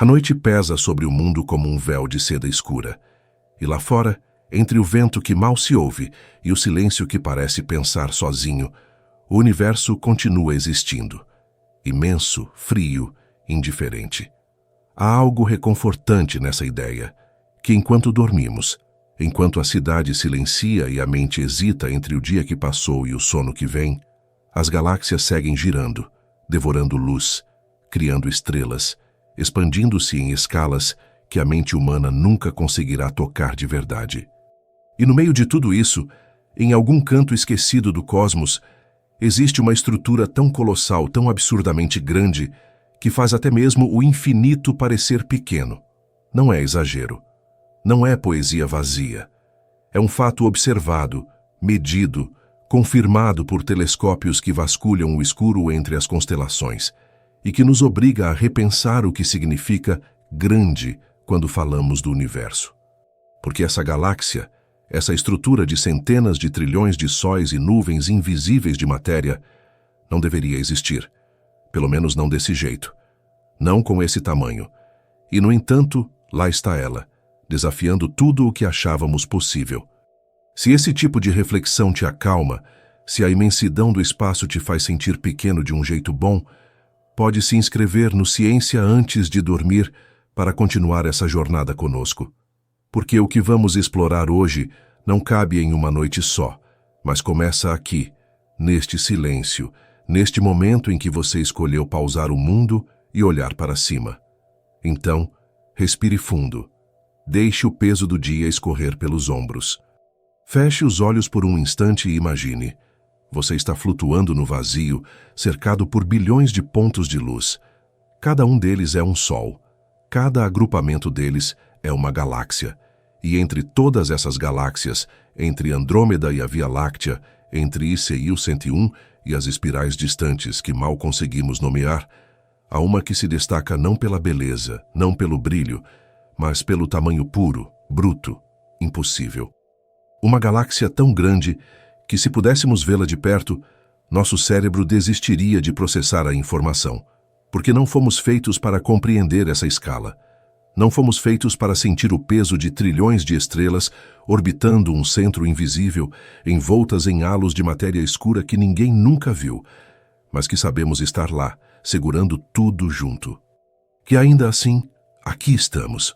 A noite pesa sobre o mundo como um véu de seda escura. E lá fora, entre o vento que mal se ouve e o silêncio que parece pensar sozinho, o universo continua existindo. Imenso, frio, indiferente. Há algo reconfortante nessa ideia, que enquanto dormimos, enquanto a cidade silencia e a mente hesita entre o dia que passou e o sono que vem, as galáxias seguem girando, devorando luz, criando estrelas, expandindo-se em escalas que a mente humana nunca conseguirá tocar de verdade. E no meio de tudo isso, em algum canto esquecido do cosmos, existe uma estrutura tão colossal, tão absurdamente grande, que faz até mesmo o infinito parecer pequeno. Não é exagero. Não é poesia vazia. É um fato observado, medido, confirmado por telescópios que vasculham o escuro entre as constelações e que nos obriga a repensar o que significa grande quando falamos do universo. Porque essa galáxia, essa estrutura de centenas de trilhões de sóis e nuvens invisíveis de matéria, não deveria existir. Pelo menos não desse jeito. Não com esse tamanho. E, no entanto, lá está ela, desafiando tudo o que achávamos possível. Se esse tipo de reflexão te acalma, se a imensidão do espaço te faz sentir pequeno de um jeito bom, pode se inscrever no Ciência antes de dormir para continuar essa jornada conosco. Porque o que vamos explorar hoje não cabe em uma noite só, mas começa aqui, neste silêncio, neste momento em que você escolheu pausar o mundo e olhar para cima. Então, respire fundo. Deixe o peso do dia escorrer pelos ombros. Feche os olhos por um instante e imagine. Você está flutuando no vazio, cercado por bilhões de pontos de luz. Cada um deles é um sol. Cada agrupamento deles é uma galáxia. E entre todas essas galáxias, entre Andrômeda e a Via Láctea, entre ICI 101 e as espirais distantes que mal conseguimos nomear, há uma que se destaca não pela beleza, não pelo brilho, mas pelo tamanho puro, bruto, impossível. Uma galáxia tão grande que, se pudéssemos vê-la de perto, nosso cérebro desistiria de processar a informação, porque não fomos feitos para compreender essa escala. Não fomos feitos para sentir o peso de trilhões de estrelas orbitando um centro invisível, envoltas em halos de matéria escura que ninguém nunca viu, mas que sabemos estar lá, segurando tudo junto. Que ainda assim, aqui estamos,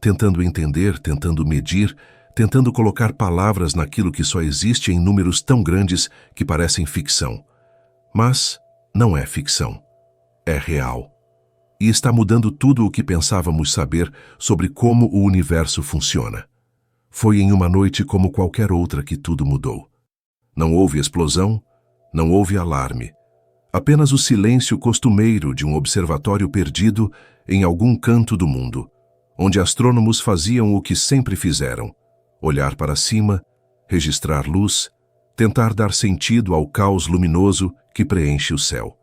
tentando entender, tentando medir, tentando colocar palavras naquilo que só existe em números tão grandes que parecem ficção. Mas não é ficção, é real. E está mudando tudo o que pensávamos saber sobre como o universo funciona. Foi em uma noite como qualquer outra que tudo mudou. Não houve explosão, não houve alarme. Apenas o silêncio costumeiro de um observatório perdido em algum canto do mundo, onde astrônomos faziam o que sempre fizeram: olhar para cima, registrar luz, tentar dar sentido ao caos luminoso que preenche o céu.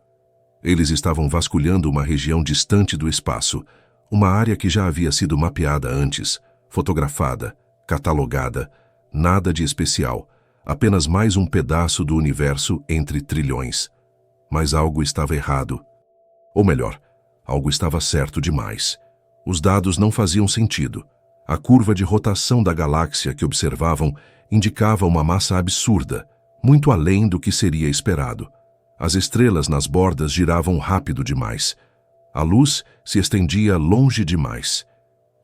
Eles estavam vasculhando uma região distante do espaço, uma área que já havia sido mapeada antes, fotografada, catalogada, nada de especial, apenas mais um pedaço do universo entre trilhões. Mas algo estava errado. Ou melhor, algo estava certo demais. Os dados não faziam sentido. A curva de rotação da galáxia que observavam indicava uma massa absurda, muito além do que seria esperado. As estrelas nas bordas giravam rápido demais. A luz se estendia longe demais.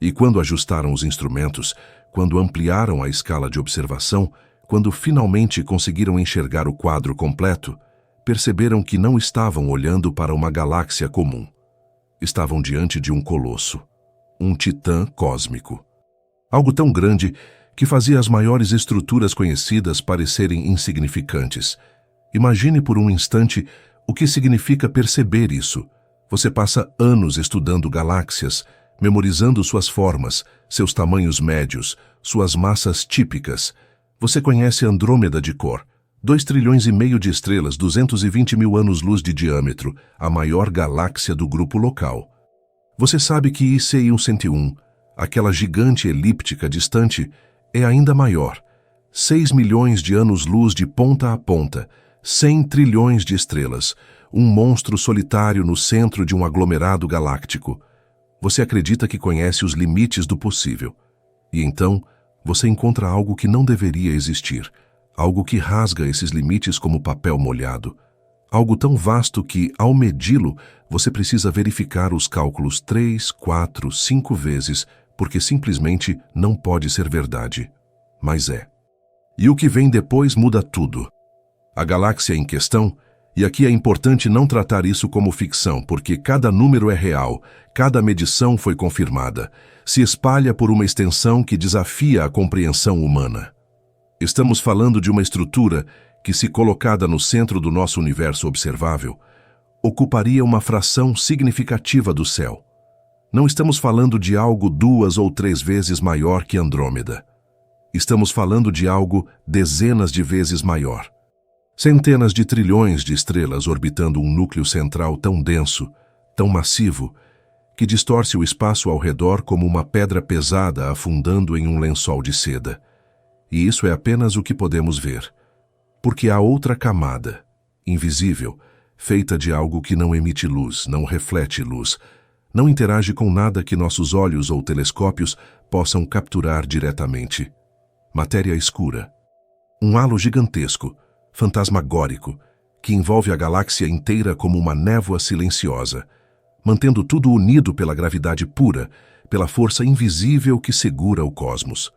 E quando ajustaram os instrumentos, quando ampliaram a escala de observação, quando finalmente conseguiram enxergar o quadro completo, perceberam que não estavam olhando para uma galáxia comum. Estavam diante de um colosso, um titã cósmico. Algo tão grande que fazia as maiores estruturas conhecidas parecerem insignificantes. Imagine por um instante o que significa perceber isso. Você passa anos estudando galáxias, memorizando suas formas, seus tamanhos médios, suas massas típicas. Você conhece Andrômeda de cor, 2,5 trilhões de estrelas, 220 mil anos-luz de diâmetro, a maior galáxia do grupo local. Você sabe que ICI 101, aquela gigante elíptica distante, é ainda maior, 6 milhões de anos-luz de ponta a ponta, 100 trilhões de estrelas, um monstro solitário no centro de um aglomerado galáctico. Você acredita que conhece os limites do possível. E então, você encontra algo que não deveria existir, algo que rasga esses limites como papel molhado. Algo tão vasto que, ao medi-lo, você precisa verificar os cálculos 3, 4, 5 vezes, porque simplesmente não pode ser verdade. Mas é. E o que vem depois muda tudo. A galáxia em questão, e aqui é importante não tratar isso como ficção, porque cada número é real, cada medição foi confirmada, se espalha por uma extensão que desafia a compreensão humana. Estamos falando de uma estrutura que, se colocada no centro do nosso universo observável, ocuparia uma fração significativa do céu. Não estamos falando de algo 2 ou 3 vezes maior que Andrômeda. Estamos falando de algo dezenas de vezes maior. Centenas de trilhões de estrelas orbitando um núcleo central tão denso, tão massivo, que distorce o espaço ao redor como uma pedra pesada afundando em um lençol de seda. E isso é apenas o que podemos ver. Porque há outra camada, invisível, feita de algo que não emite luz, não reflete luz, não interage com nada que nossos olhos ou telescópios possam capturar diretamente. Matéria escura. Um halo gigantesco, fantasmagórico, que envolve a galáxia inteira como uma névoa silenciosa, mantendo tudo unido pela gravidade pura, pela força invisível que segura o cosmos.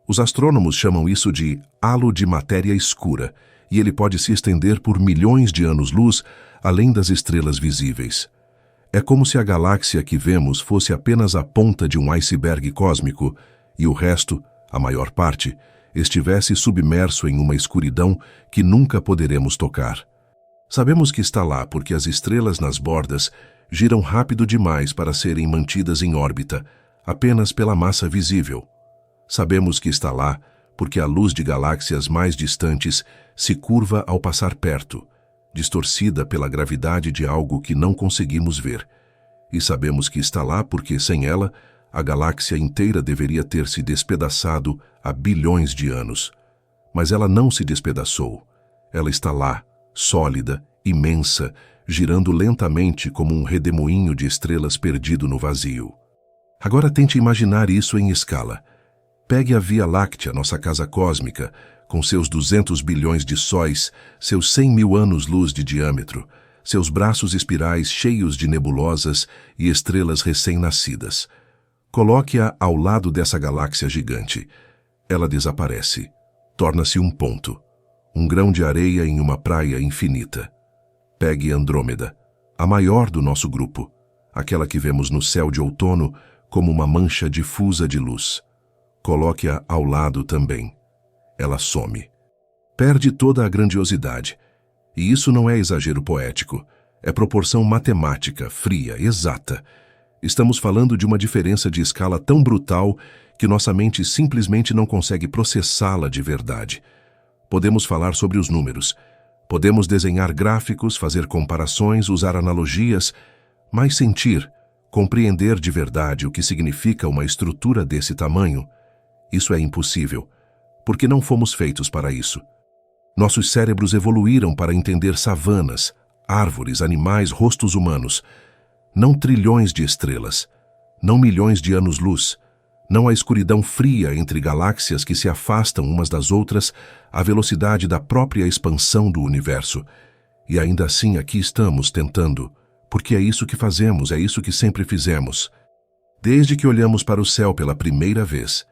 Os astrônomos chamam isso de halo de matéria escura, e ele pode se estender por milhões de anos-luz além das estrelas visíveis. É como se a galáxia que vemos fosse apenas a ponta de um iceberg cósmico e o resto, a maior parte, estivesse submerso em uma escuridão que nunca poderemos tocar. Sabemos que está lá porque as estrelas nas bordas giram rápido demais para serem mantidas em órbita, apenas pela massa visível. Sabemos que está lá porque a luz de galáxias mais distantes se curva ao passar perto, distorcida pela gravidade de algo que não conseguimos ver. E sabemos que está lá porque, sem ela, a galáxia inteira deveria ter se despedaçado há bilhões de anos. Mas ela não se despedaçou. Ela está lá, sólida, imensa, girando lentamente como um redemoinho de estrelas perdido no vazio. Agora tente imaginar isso em escala. Pegue a Via Láctea, nossa casa cósmica, com seus 200 bilhões de sóis, seus 100 mil anos-luz de diâmetro, seus braços espirais cheios de nebulosas e estrelas recém-nascidas. Coloque-a ao lado dessa galáxia gigante. Ela desaparece. Torna-se um ponto. Um grão de areia em uma praia infinita. Pegue Andrômeda, a maior do nosso grupo, aquela que vemos no céu de outono como uma mancha difusa de luz. Coloque-a ao lado também. Ela some. Perde toda a grandiosidade. E isso não é exagero poético. É proporção matemática, fria, exata. Estamos falando de uma diferença de escala tão brutal que nossa mente simplesmente não consegue processá-la de verdade. Podemos falar sobre os números. Podemos desenhar gráficos, fazer comparações, usar analogias, mas sentir, compreender de verdade o que significa uma estrutura desse tamanho, isso é impossível, porque não fomos feitos para isso. Nossos cérebros evoluíram para entender savanas, árvores, animais, rostos humanos. Não trilhões de estrelas, não milhões de anos-luz, não a escuridão fria entre galáxias que se afastam umas das outras à velocidade da própria expansão do universo. E ainda assim aqui estamos tentando, porque é isso que fazemos, é isso que sempre fizemos. Desde que olhamos para o céu pela primeira vez,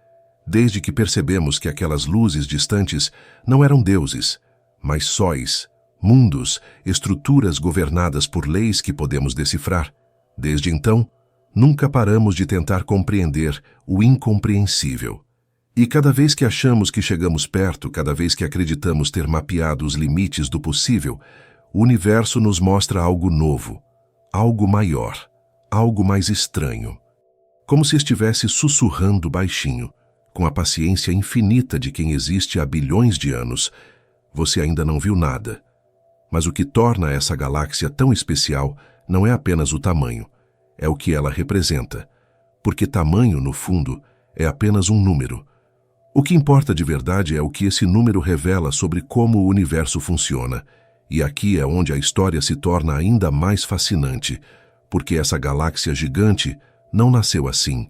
desde que percebemos que aquelas luzes distantes não eram deuses, mas sóis, mundos, estruturas governadas por leis que podemos decifrar. Desde então, nunca paramos de tentar compreender o incompreensível. E cada vez que achamos que chegamos perto, cada vez que acreditamos ter mapeado os limites do possível, o universo nos mostra algo novo, algo maior, algo mais estranho. Como se estivesse sussurrando baixinho, com a paciência infinita de quem existe há bilhões de anos. Você ainda não viu nada. Mas o que torna essa galáxia tão especial não é apenas o tamanho, é o que ela representa. Porque tamanho, no fundo, é apenas um número. O que importa de verdade é o que esse número revela sobre como o universo funciona. E aqui é onde a história se torna ainda mais fascinante, porque essa galáxia gigante não nasceu assim.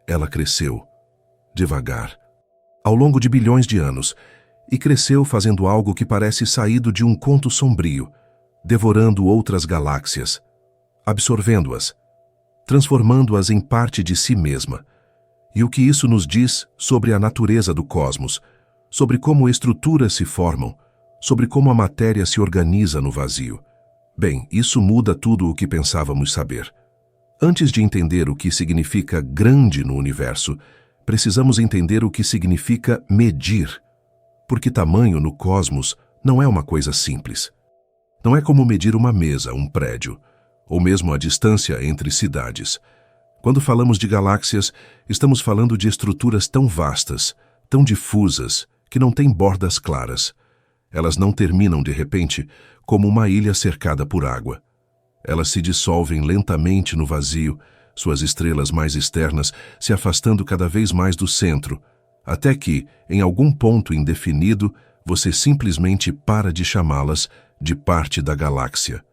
Ela cresceu, devagar, ao longo de bilhões de anos, e cresceu fazendo algo que parece saído de um conto sombrio, devorando outras galáxias, absorvendo-as, transformando-as em parte de si mesma. E o que isso nos diz sobre a natureza do cosmos, sobre como estruturas se formam, sobre como a matéria se organiza no vazio? Bem, isso muda tudo o que pensávamos saber. Antes de entender o que significa grande no universo, precisamos entender o que significa medir, porque tamanho no cosmos não é uma coisa simples. Não é como medir uma mesa, um prédio, ou mesmo a distância entre cidades. Quando falamos de galáxias, estamos falando de estruturas tão vastas, tão difusas, que não têm bordas claras. Elas não terminam de repente como uma ilha cercada por água. Elas se dissolvem lentamente no vazio, suas estrelas mais externas se afastando cada vez mais do centro, até que, em algum ponto indefinido, você simplesmente para de chamá-las de parte da galáxia.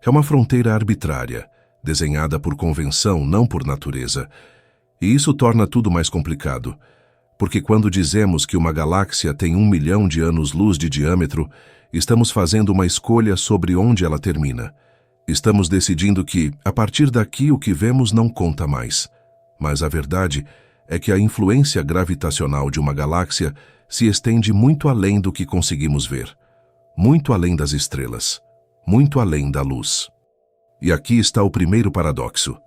É uma fronteira arbitrária, desenhada por convenção, não por natureza. E isso torna tudo mais complicado, porque quando dizemos que uma galáxia tem 1 milhão de anos-luz de diâmetro, estamos fazendo uma escolha sobre onde ela termina. Estamos decidindo que, a partir daqui, o que vemos não conta mais. Mas a verdade é que a influência gravitacional de uma galáxia se estende muito além do que conseguimos ver, muito além das estrelas, muito além da luz. E aqui está o primeiro paradoxo.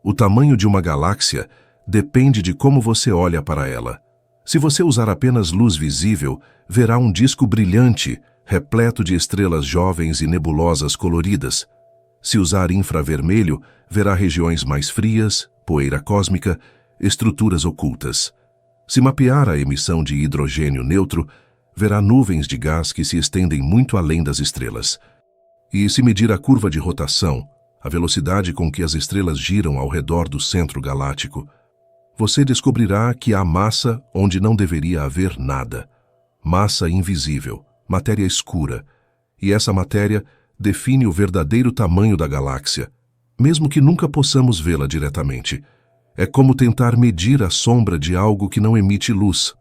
O tamanho de uma galáxia depende de como você olha para ela. Se você usar apenas luz visível, verá um disco brilhante, repleto de estrelas jovens e nebulosas coloridas. Se usar infravermelho, verá regiões mais frias, poeira cósmica, estruturas ocultas. Se mapear a emissão de hidrogênio neutro, verá nuvens de gás que se estendem muito além das estrelas. E se medir a curva de rotação, a velocidade com que as estrelas giram ao redor do centro galáctico, você descobrirá que há massa onde não deveria haver nada. Massa invisível, matéria escura. E essa matéria define o verdadeiro tamanho da galáxia, mesmo que nunca possamos vê-la diretamente. É como tentar medir a sombra de algo que não emite luz.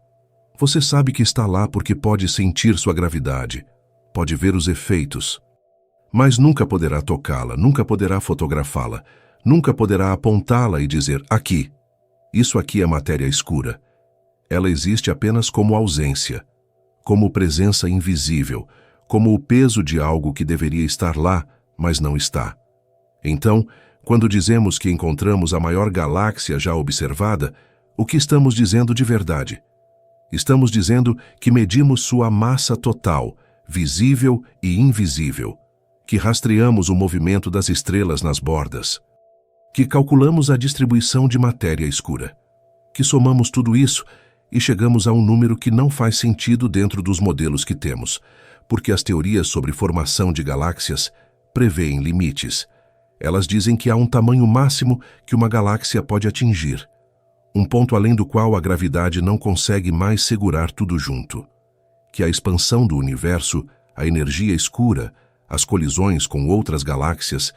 Você sabe que está lá porque pode sentir sua gravidade, pode ver os efeitos, mas nunca poderá tocá-la, nunca poderá fotografá-la, nunca poderá apontá-la e dizer, aqui. Isso aqui é matéria escura. Ela existe apenas como ausência, como presença invisível, como o peso de algo que deveria estar lá, mas não está. Então, quando dizemos que encontramos a maior galáxia já observada, o que estamos dizendo de verdade? Estamos dizendo que medimos sua massa total, visível e invisível, que rastreamos o movimento das estrelas nas bordas, que calculamos a distribuição de matéria escura, que somamos tudo isso e chegamos a um número que não faz sentido dentro dos modelos que temos, porque as teorias sobre formação de galáxias prevêem limites. Elas dizem que há um tamanho máximo que uma galáxia pode atingir, um ponto além do qual a gravidade não consegue mais segurar tudo junto, que a expansão do universo, a energia escura, as colisões com outras galáxias,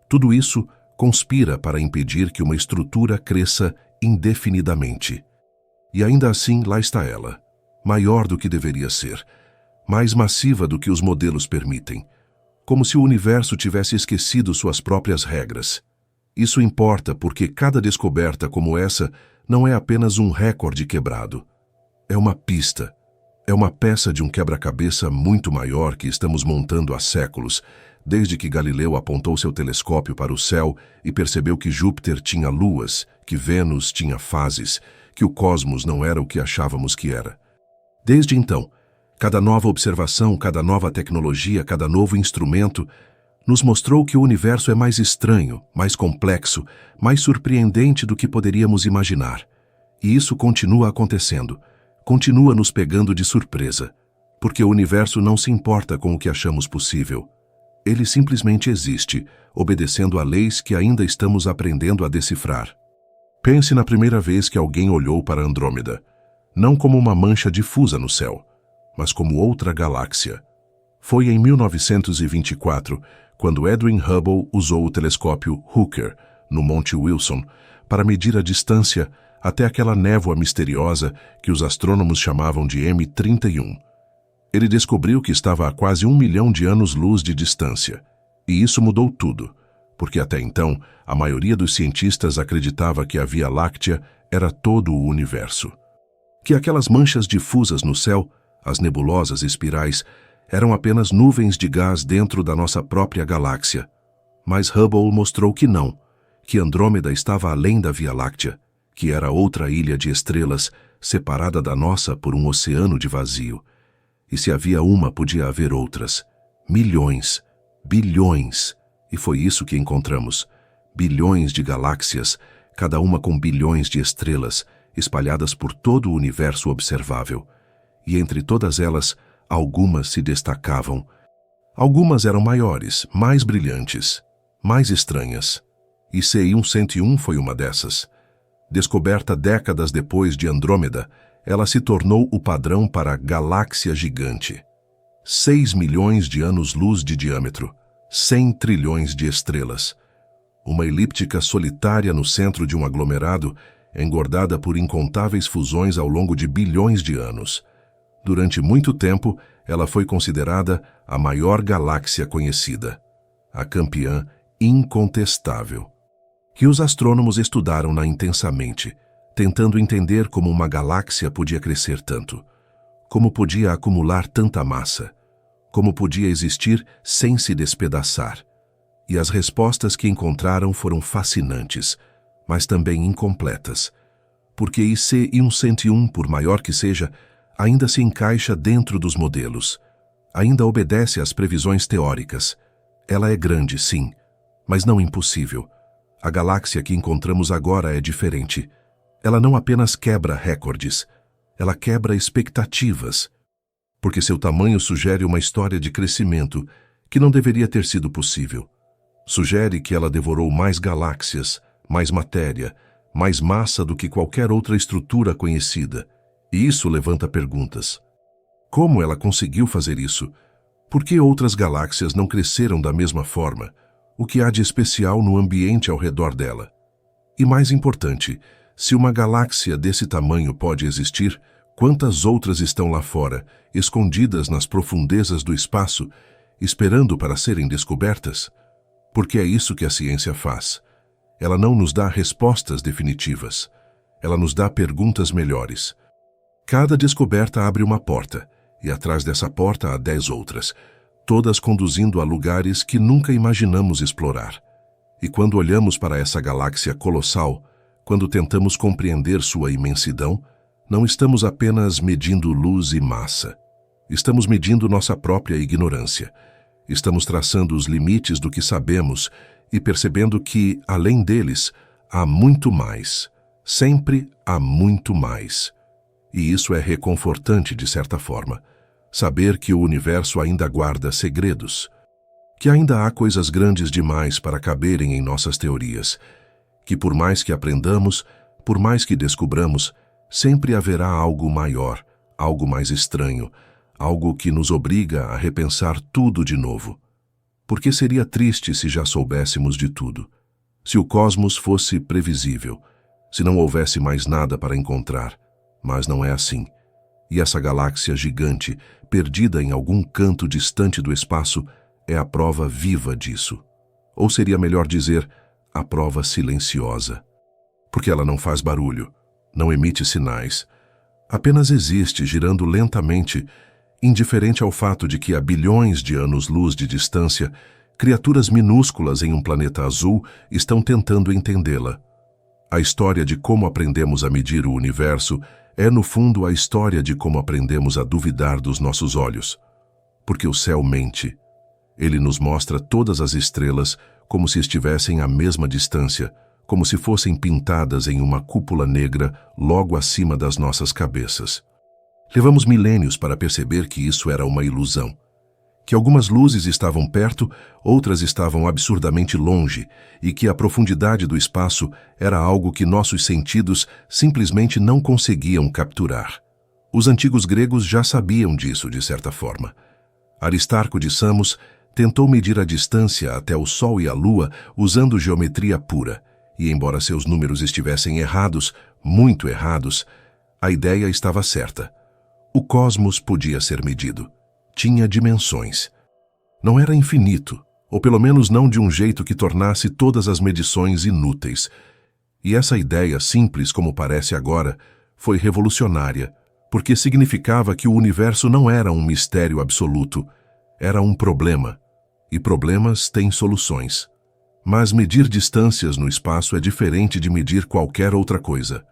tudo isso conspira para impedir que uma estrutura cresça indefinidamente. E ainda assim, lá está ela, maior do que deveria ser, mais massiva do que os modelos permitem, como se o universo tivesse esquecido suas próprias regras. Isso importa porque cada descoberta como essa não é apenas um recorde quebrado. É uma pista, é uma peça de um quebra-cabeça muito maior que estamos montando há séculos, desde que Galileu apontou seu telescópio para o céu e percebeu que Júpiter tinha luas, que Vênus tinha fases, que o cosmos não era o que achávamos que era. Desde então, cada nova observação, cada nova tecnologia, cada novo instrumento nos mostrou que o universo é mais estranho, mais complexo, mais surpreendente do que poderíamos imaginar. E isso continua acontecendo, continua nos pegando de surpresa, porque o universo não se importa com o que achamos possível. Ele simplesmente existe, obedecendo a leis que ainda estamos aprendendo a decifrar. Pense na primeira vez que alguém olhou para Andrômeda, não como uma mancha difusa no céu, mas como outra galáxia. Foi em 1924, quando Edwin Hubble usou o telescópio Hooker, no Monte Wilson, para medir a distância até aquela névoa misteriosa que os astrônomos chamavam de M31. Ele descobriu que estava a quase 1 milhão de anos-luz de distância. E isso mudou tudo, porque até então a maioria dos cientistas acreditava que a Via Láctea era todo o universo. Que aquelas manchas difusas no céu, as nebulosas espirais, eram apenas nuvens de gás dentro da nossa própria galáxia. Mas Hubble mostrou que não, que Andrômeda estava além da Via Láctea, que era outra ilha de estrelas separada da nossa por um oceano de vazio. E se havia uma, podia haver outras. Milhões, bilhões, e foi isso que encontramos. Bilhões de galáxias, cada uma com bilhões de estrelas, espalhadas por todo o universo observável. E entre todas elas, algumas se destacavam. Algumas eram maiores, mais brilhantes, mais estranhas. E CI-101 foi uma dessas. Descoberta décadas depois de Andrômeda, ela se tornou o padrão para a galáxia gigante. 6 milhões de anos-luz de diâmetro, 100 trilhões de estrelas. Uma elíptica solitária no centro de um aglomerado, engordada por incontáveis fusões ao longo de bilhões de anos. Durante muito tempo, ela foi considerada a maior galáxia conhecida, a campeã incontestável, que os astrônomos estudaram-na intensamente, tentando entender como uma galáxia podia crescer tanto, como podia acumular tanta massa, como podia existir sem se despedaçar. E as respostas que encontraram foram fascinantes, mas também incompletas, porque IC-101, por maior que seja, ainda se encaixa dentro dos modelos, ainda obedece às previsões teóricas. Ela é grande, sim, mas não impossível. A galáxia que encontramos agora é diferente. Ela não apenas quebra recordes, ela quebra expectativas, porque seu tamanho sugere uma história de crescimento que não deveria ter sido possível. Sugere que ela devorou mais galáxias, mais matéria, mais massa do que qualquer outra estrutura conhecida. E isso levanta perguntas. Como ela conseguiu fazer isso? Por que outras galáxias não cresceram da mesma forma? O que há de especial no ambiente ao redor dela? E mais importante, se uma galáxia desse tamanho pode existir, quantas outras estão lá fora, escondidas nas profundezas do espaço, esperando para serem descobertas? Porque é isso que a ciência faz. Ela não nos dá respostas definitivas. Ela nos dá perguntas melhores. Cada descoberta abre uma porta, e atrás dessa porta há 10 outras, todas conduzindo a lugares que nunca imaginamos explorar. E quando olhamos para essa galáxia colossal, quando tentamos compreender sua imensidão, não estamos apenas medindo luz e massa. Estamos medindo nossa própria ignorância. Estamos traçando os limites do que sabemos e percebendo que, além deles, há muito mais. Sempre há muito mais. E isso é reconfortante de certa forma. Saber que o universo ainda guarda segredos. Que ainda há coisas grandes demais para caberem em nossas teorias. Que por mais que aprendamos, por mais que descubramos, sempre haverá algo maior, algo mais estranho, algo que nos obriga a repensar tudo de novo. Porque seria triste se já soubéssemos de tudo. Se o cosmos fosse previsível, se não houvesse mais nada para encontrar. Mas não é assim. E essa galáxia gigante, perdida em algum canto distante do espaço, é a prova viva disso. Ou seria melhor dizer, a prova silenciosa. Porque ela não faz barulho, não emite sinais. Apenas existe, girando lentamente, indiferente ao fato de que a bilhões de anos-luz de distância, criaturas minúsculas em um planeta azul estão tentando entendê-la. A história de como aprendemos a medir o universo é, no fundo, a história de como aprendemos a duvidar dos nossos olhos. Porque o céu mente. Ele nos mostra todas as estrelas como se estivessem à mesma distância, como se fossem pintadas em uma cúpula negra logo acima das nossas cabeças. Levamos milênios para perceber que isso era uma ilusão. Que algumas luzes estavam perto, outras estavam absurdamente longe, e que a profundidade do espaço era algo que nossos sentidos simplesmente não conseguiam capturar. Os antigos gregos já sabiam disso, de certa forma. Aristarco de Samos tentou medir a distância até o Sol e a Lua usando geometria pura, E embora seus números estivessem errados, muito errados, a ideia estava certa. O cosmos podia ser medido. Tinha dimensões. Não era infinito, ou pelo menos não de um jeito que tornasse todas as medições inúteis. E essa ideia, simples como parece agora, foi revolucionária, porque significava que o universo não era um mistério absoluto, era um problema. E problemas têm soluções. Mas medir distâncias no espaço é diferente de medir qualquer outra coisa.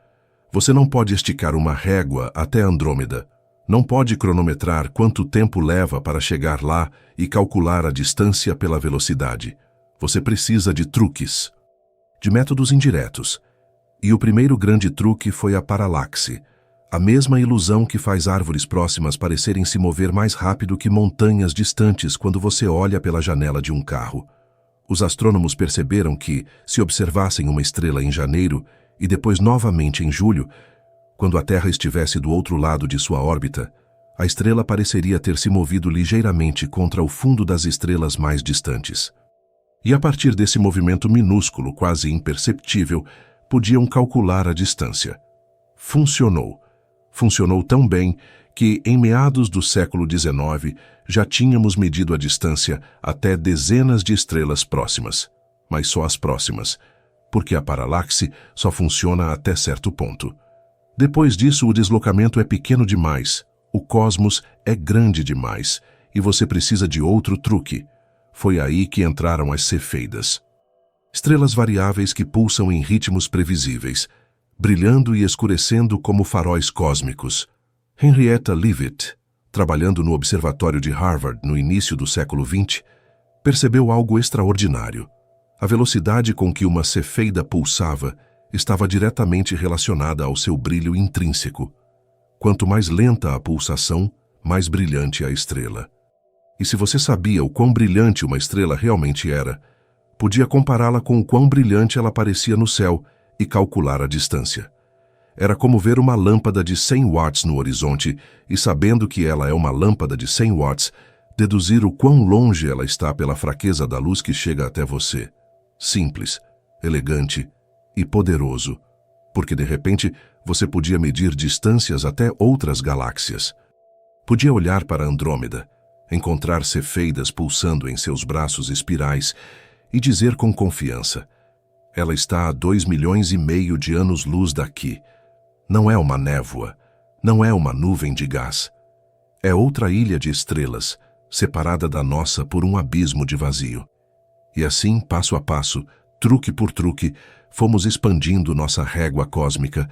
Você não pode esticar uma régua até Andrômeda. Não pode cronometrar quanto tempo leva para chegar lá e calcular a distância pela velocidade. Você precisa de truques, de métodos indiretos. E o primeiro grande truque foi a paralaxe, a mesma ilusão que faz árvores próximas parecerem se mover mais rápido que montanhas distantes quando você olha pela janela de um carro. Os astrônomos perceberam que, se observassem uma estrela em janeiro e depois novamente em julho, quando a Terra estivesse do outro lado de sua órbita, a estrela pareceria ter se movido ligeiramente contra o fundo das estrelas mais distantes. E a partir desse movimento minúsculo, quase imperceptível, podiam calcular a distância. Funcionou. Funcionou tão bem que, em meados do século XIX, já tínhamos medido a distância até dezenas de estrelas próximas. Mas só as próximas, porque a paralaxe só funciona até certo ponto. Depois disso, o deslocamento é pequeno demais, o cosmos é grande demais, e você precisa de outro truque. Foi aí que entraram as cefeidas. Estrelas variáveis que pulsam em ritmos previsíveis, brilhando e escurecendo como faróis cósmicos. Henrietta Leavitt, trabalhando no observatório de Harvard no início do século XX, percebeu algo extraordinário. A velocidade com que uma cefeida pulsava estava diretamente relacionada ao seu brilho intrínseco. Quanto mais lenta a pulsação, mais brilhante a estrela. E se você sabia o quão brilhante uma estrela realmente era, podia compará-la com o quão brilhante ela parecia no céu e calcular a distância. Era como ver uma lâmpada de 100 watts no horizonte e, sabendo que ela é uma lâmpada de 100 watts, deduzir o quão longe ela está pela fraqueza da luz que chega até você. Simples, elegante e poderoso, porque de repente você podia medir distâncias até outras galáxias. Podia olhar para Andrômeda, encontrar cefeidas pulsando em seus braços espirais e dizer com confiança: ela está a 2,5 milhões de anos-luz daqui. Não é uma névoa, não é uma nuvem de gás. É outra ilha de estrelas, separada da nossa por um abismo de vazio. E assim, passo a passo, truque por truque, fomos expandindo nossa régua cósmica.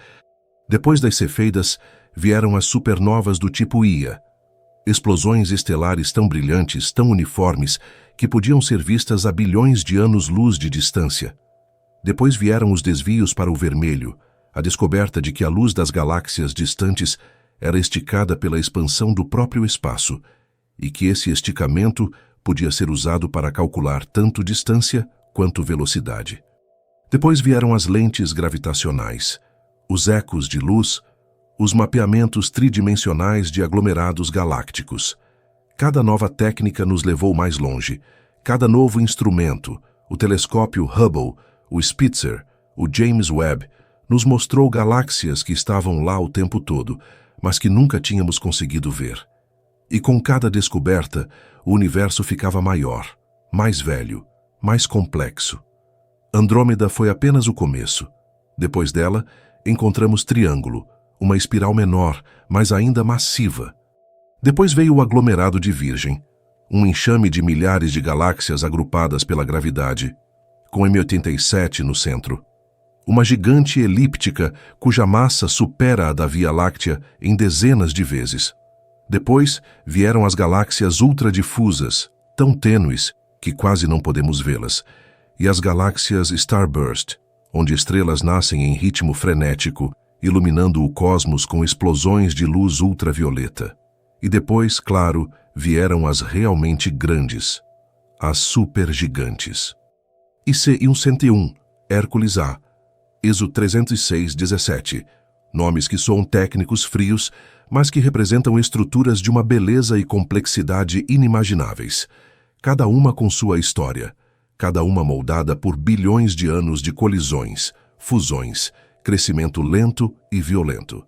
Depois das cefeidas, vieram as supernovas do tipo Ia, explosões estelares tão brilhantes, tão uniformes, que podiam ser vistas a bilhões de anos-luz de distância. Depois vieram os desvios para o vermelho, a descoberta de que a luz das galáxias distantes era esticada pela expansão do próprio espaço, e que esse esticamento podia ser usado para calcular tanto distância quanto velocidade. Depois vieram as lentes gravitacionais, os ecos de luz, os mapeamentos tridimensionais de aglomerados galácticos. Cada nova técnica nos levou mais longe. Cada novo instrumento, o telescópio Hubble, o Spitzer, o James Webb, nos mostrou galáxias que estavam lá o tempo todo, mas que nunca tínhamos conseguido ver. E com cada descoberta, o universo ficava maior, mais velho, mais complexo. Andrômeda foi apenas o começo. Depois dela, encontramos Triângulo, uma espiral menor, mas ainda massiva. Depois veio o aglomerado de Virgem, um enxame de milhares de galáxias agrupadas pela gravidade, com M87 no centro. Uma gigante elíptica cuja massa supera a da Via Láctea em dezenas de vezes. Depois vieram as galáxias ultradifusas, tão tênues que quase não podemos vê-las, e as galáxias Starburst, onde estrelas nascem em ritmo frenético, iluminando o cosmos com explosões de luz ultravioleta. E depois, claro, vieram as realmente grandes, as supergigantes. IC 101, Hércules A, ESO 306-17, nomes que soam técnicos frios, mas que representam estruturas de uma beleza e complexidade inimagináveis, cada uma com sua história, cada uma moldada por bilhões de anos de colisões, fusões, crescimento lento e violento.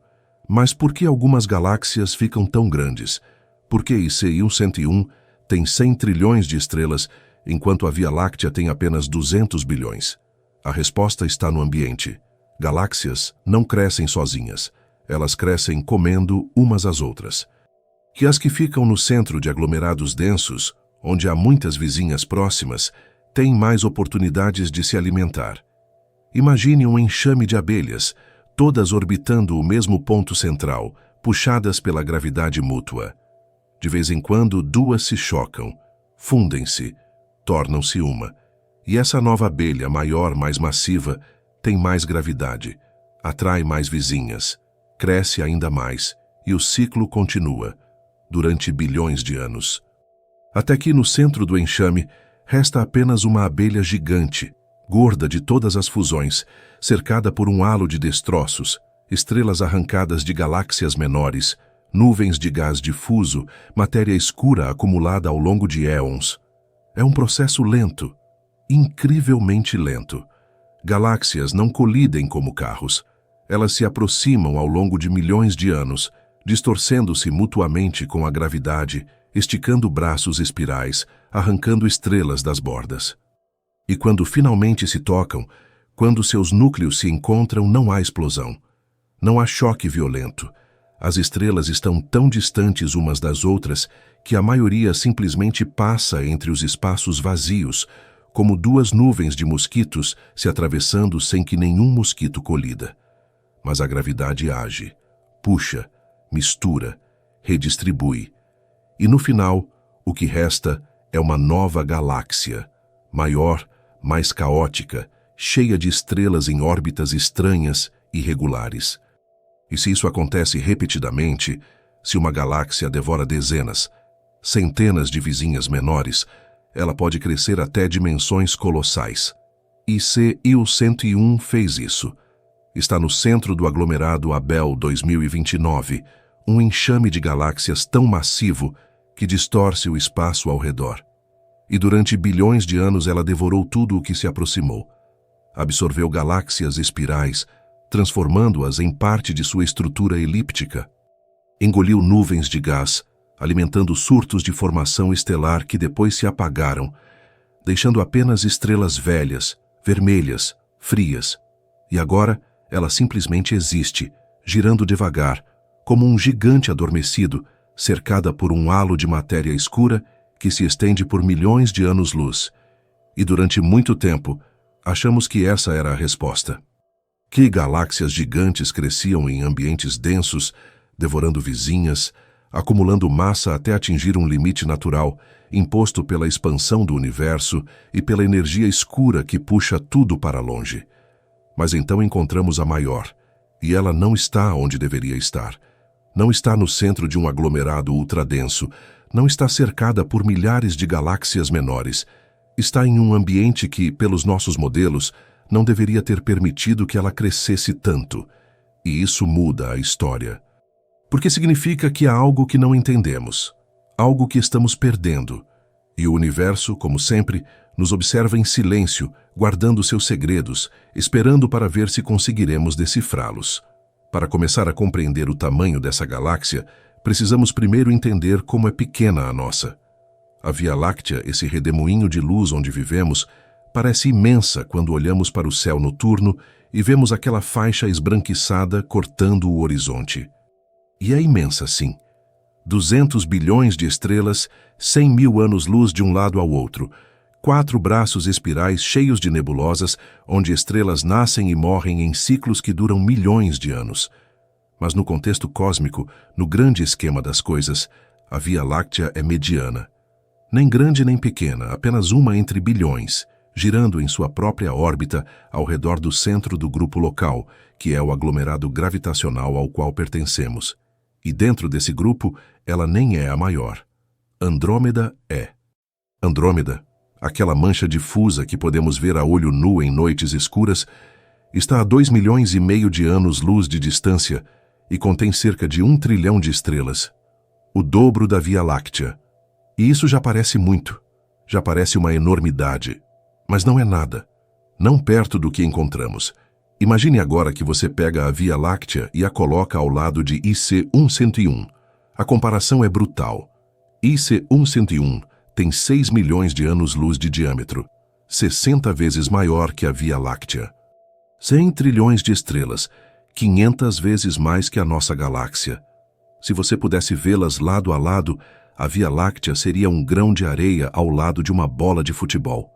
Mas por que algumas galáxias ficam tão grandes? Por que IC 101 tem 100 trilhões de estrelas, enquanto a Via Láctea tem apenas 200 bilhões? A resposta está no ambiente. Galáxias não crescem sozinhas. Elas crescem comendo umas às outras. Que as que ficam no centro de aglomerados densos, onde há muitas vizinhas próximas, têm mais oportunidades de se alimentar. Imagine um enxame de abelhas, todas orbitando o mesmo ponto central, puxadas pela gravidade mútua. De vez em quando, duas se chocam, fundem-se, tornam-se uma. E essa nova abelha, maior, mais massiva, tem mais gravidade, atrai mais vizinhas, cresce ainda mais, e o ciclo continua, durante bilhões de anos. Até que no centro do enxame, resta apenas uma abelha gigante, gorda de todas as fusões, cercada por um halo de destroços, estrelas arrancadas de galáxias menores, nuvens de gás difuso, matéria escura acumulada ao longo de éons. É um processo lento, incrivelmente lento. Galáxias não colidem como carros. Elas se aproximam ao longo de milhões de anos, distorcendo-se mutuamente com a gravidade, esticando braços espirais, arrancando estrelas das bordas. E quando finalmente se tocam, quando seus núcleos se encontram, não há explosão. Não há choque violento. As estrelas estão tão distantes umas das outras que a maioria simplesmente passa entre os espaços vazios, como duas nuvens de mosquitos se atravessando sem que nenhum mosquito colida. Mas a gravidade age, puxa, mistura, redistribui. E no final, o que resta é uma nova galáxia, maior, mais caótica, cheia de estrelas em órbitas estranhas e irregulares. E se isso acontece repetidamente, se uma galáxia devora dezenas, centenas de vizinhas menores, ela pode crescer até dimensões colossais. IC 101 fez isso. Está no centro do aglomerado Abell 2029, um enxame de galáxias tão massivo que distorce o espaço ao redor. E durante bilhões de anos ela devorou tudo o que se aproximou. Absorveu galáxias espirais, transformando-as em parte de sua estrutura elíptica. Engoliu nuvens de gás, alimentando surtos de formação estelar que depois se apagaram, deixando apenas estrelas velhas, vermelhas, frias. E agora ela simplesmente existe, girando devagar, como um gigante adormecido, cercada por um halo de matéria escura que se estende por milhões de anos-luz. E durante muito tempo, achamos que essa era a resposta. Que galáxias gigantes cresciam em ambientes densos, devorando vizinhas, acumulando massa até atingir um limite natural, imposto pela expansão do universo e pela energia escura que puxa tudo para longe. Mas então encontramos a maior, e ela não está onde deveria estar. Não está no centro de um aglomerado ultradenso, não está cercada por milhares de galáxias menores. Está em um ambiente que, pelos nossos modelos, não deveria ter permitido que ela crescesse tanto. E isso muda a história. Porque significa que há algo que não entendemos, algo que estamos perdendo. E o universo, como sempre, nos observa em silêncio, guardando seus segredos, esperando para ver se conseguiremos decifrá-los. Para começar a compreender o tamanho dessa galáxia, precisamos primeiro entender como é pequena a nossa. A Via Láctea, esse redemoinho de luz onde vivemos, parece imensa quando olhamos para o céu noturno e vemos aquela faixa esbranquiçada cortando o horizonte. E é imensa, sim. 200 bilhões de estrelas, 100 mil anos-luz de um lado ao outro, 4 braços espirais cheios de nebulosas, onde estrelas nascem e morrem em ciclos que duram milhões de anos. Mas no contexto cósmico, no grande esquema das coisas, a Via Láctea é mediana. Nem grande nem pequena, apenas uma entre bilhões, girando em sua própria órbita ao redor do centro do grupo local, que é o aglomerado gravitacional ao qual pertencemos. E dentro desse grupo, ela nem é a maior. Andrômeda é. Andrômeda, aquela mancha difusa que podemos ver a olho nu em noites escuras, está a 2,5 milhões de anos-luz de distância e contém cerca de 1 trilhão de estrelas. O dobro da Via Láctea. E isso já parece muito, já parece uma enormidade. Mas não é nada, não perto do que encontramos. Imagine agora que você pega a Via Láctea e a coloca ao lado de IC 1101. A comparação é brutal. IC 1101 tem 6 milhões de anos-luz de diâmetro, 60 vezes maior que a Via Láctea. 100 trilhões de estrelas, 500 vezes mais que a nossa galáxia. Se você pudesse vê-las lado a lado, a Via Láctea seria um grão de areia ao lado de uma bola de futebol.